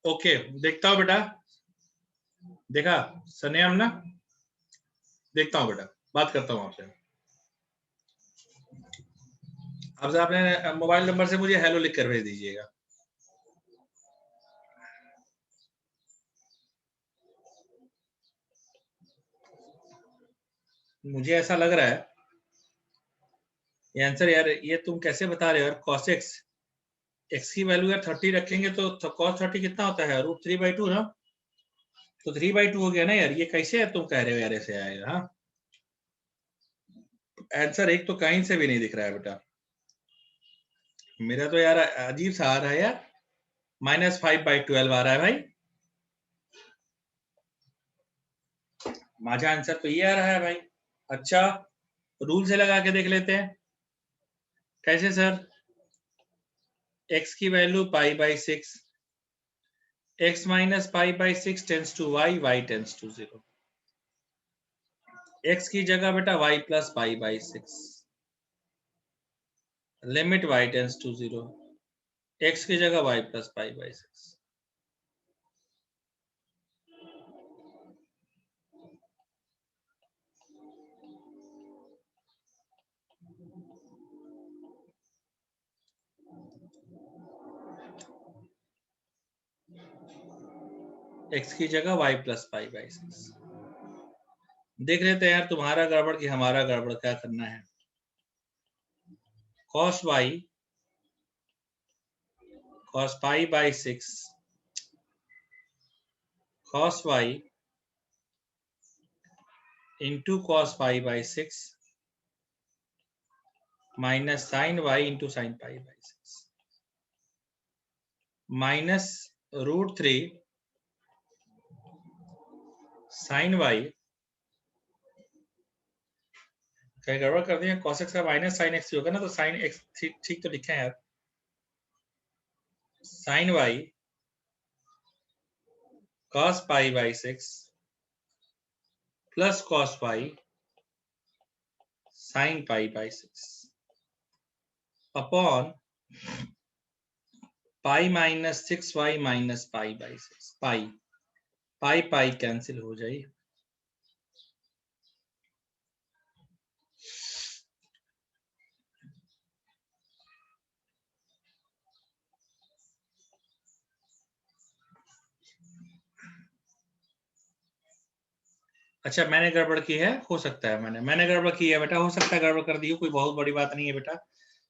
ओके, देखता हूं बेटा, देखा सन्याम ना, देखता हूं बेटा, बात करता हूं आपसे। आपसे आपने मोबाइल नंबर से मुझे हेलो लिख कर भेज दीजिएगा। मुझे ऐसा लग रहा है ये आंसर यार, ये तुम कैसे बता रहे हो यार? cos x, x की वैल्यू यार 30 रखेंगे तो cos 30 कितना होता है? √3/2 ना, तो 3/2 हो गया ना यार। ये कैसे है तुम कह रहे हो यार ऐसे आएगा? हाँ, आंसर एक तो कहीं से भी नहीं दिख रहा है बेटा, मेरा तो यार अजीब सा आ रहा है यार। -5/12 आ रहा है भाई, माझा आंसर तो ये आ रहा है भाई। अच्छा, रूल से लगा के देख लेते हैं। कैसे सर? x की value π/6, x - π/6 tends to y, y tends to 0। x की जगह बेटा y + π/6, limit y tends to 0, x की जगह y + π/6। x की जगह y + π/6। देख लेते हैं यार, तुम्हारा गड़बड़ कि हमारा गड़बड़, क्या करना है। cos y cos π/6 cos y into cos π/6 minus sin y into sin π/6 minus √3 sin y, कहीं गड़बड़ कर दिया। cos x का माइनस sin x होगा ना, तो sin x ठीक तो लिखे हैं यार। sin y cos π/6 plus cos y sin π/6 upon pi - 6y - π/6। Pi cancel हो जाए। अच्छा, मैंने गड़बड़ की है, हो सकता है मैंने गड़बड़ की है बेटा, हो सकता है गड़बड़ कर दी हो, कोई बहुत बड़ी बात नहीं है बेटा।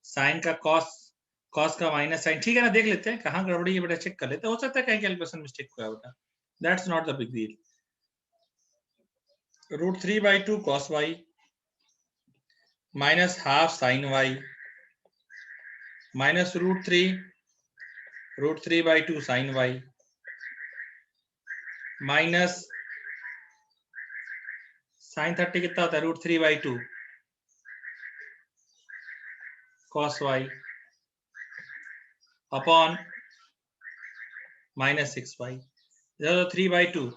साइन का कॉस का माइनस साइन, ठीक है ना, देख लेते हैं कहाँ गड़बड़ी है बेटा, चेक कर लेते हैं, हो सकता है कहीं कैलकुलेशन मिस्टेक हुआ है बेटा, that's not the big deal. √3/2 cos y minus ½ sin y minus √3/2 sin y minus sin 30 कितना होता है? √3/2 cos y upon -6y, 3/2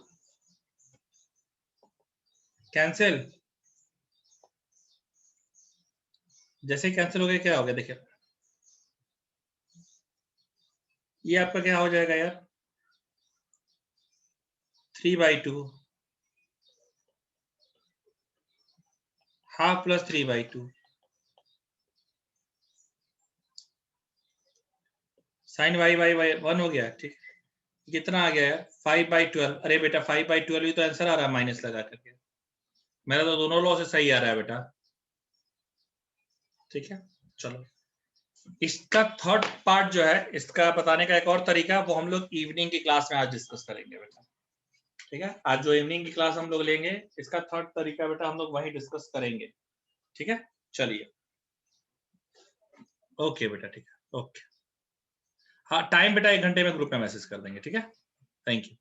cancel. जैसे ही कैंसिल हो गया, क्या हो गया देखिए, ये आपका क्या हो जाएगा यार? 3/2 हाफ प्लस 3/2 साइन y 1 हो गया, ठीक। कितना आ गया यार? 5/12। अरे बेटा 5/12 ही तो आंसर आ रहा है माइनस लगा करके, मेरा तो दोनों लॉ से सही आ रहा है बेटा, ठीक है। चलो, इसका थर्ड पार्ट जो है, इसका बताने का एक और तरीका, वो हम लोग इवनिंग की क्लास में आज डिस्कस करेंगे बेटा, ठीक है। आज जो इवनिंग की क्लास हम लोग लेंगे, इसका थर्ड तरीका बेटा हम लोग वही डिस्कस करेंगे, ठीक है। चलिए, ओके बेटा, ठीक है, ओके। हाँ, टाइम बेटा 1 घंटे में ग्रुप में मैसेज कर देंगे, ठीक है। Thank you.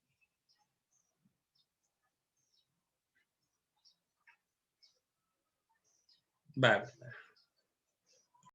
बाय।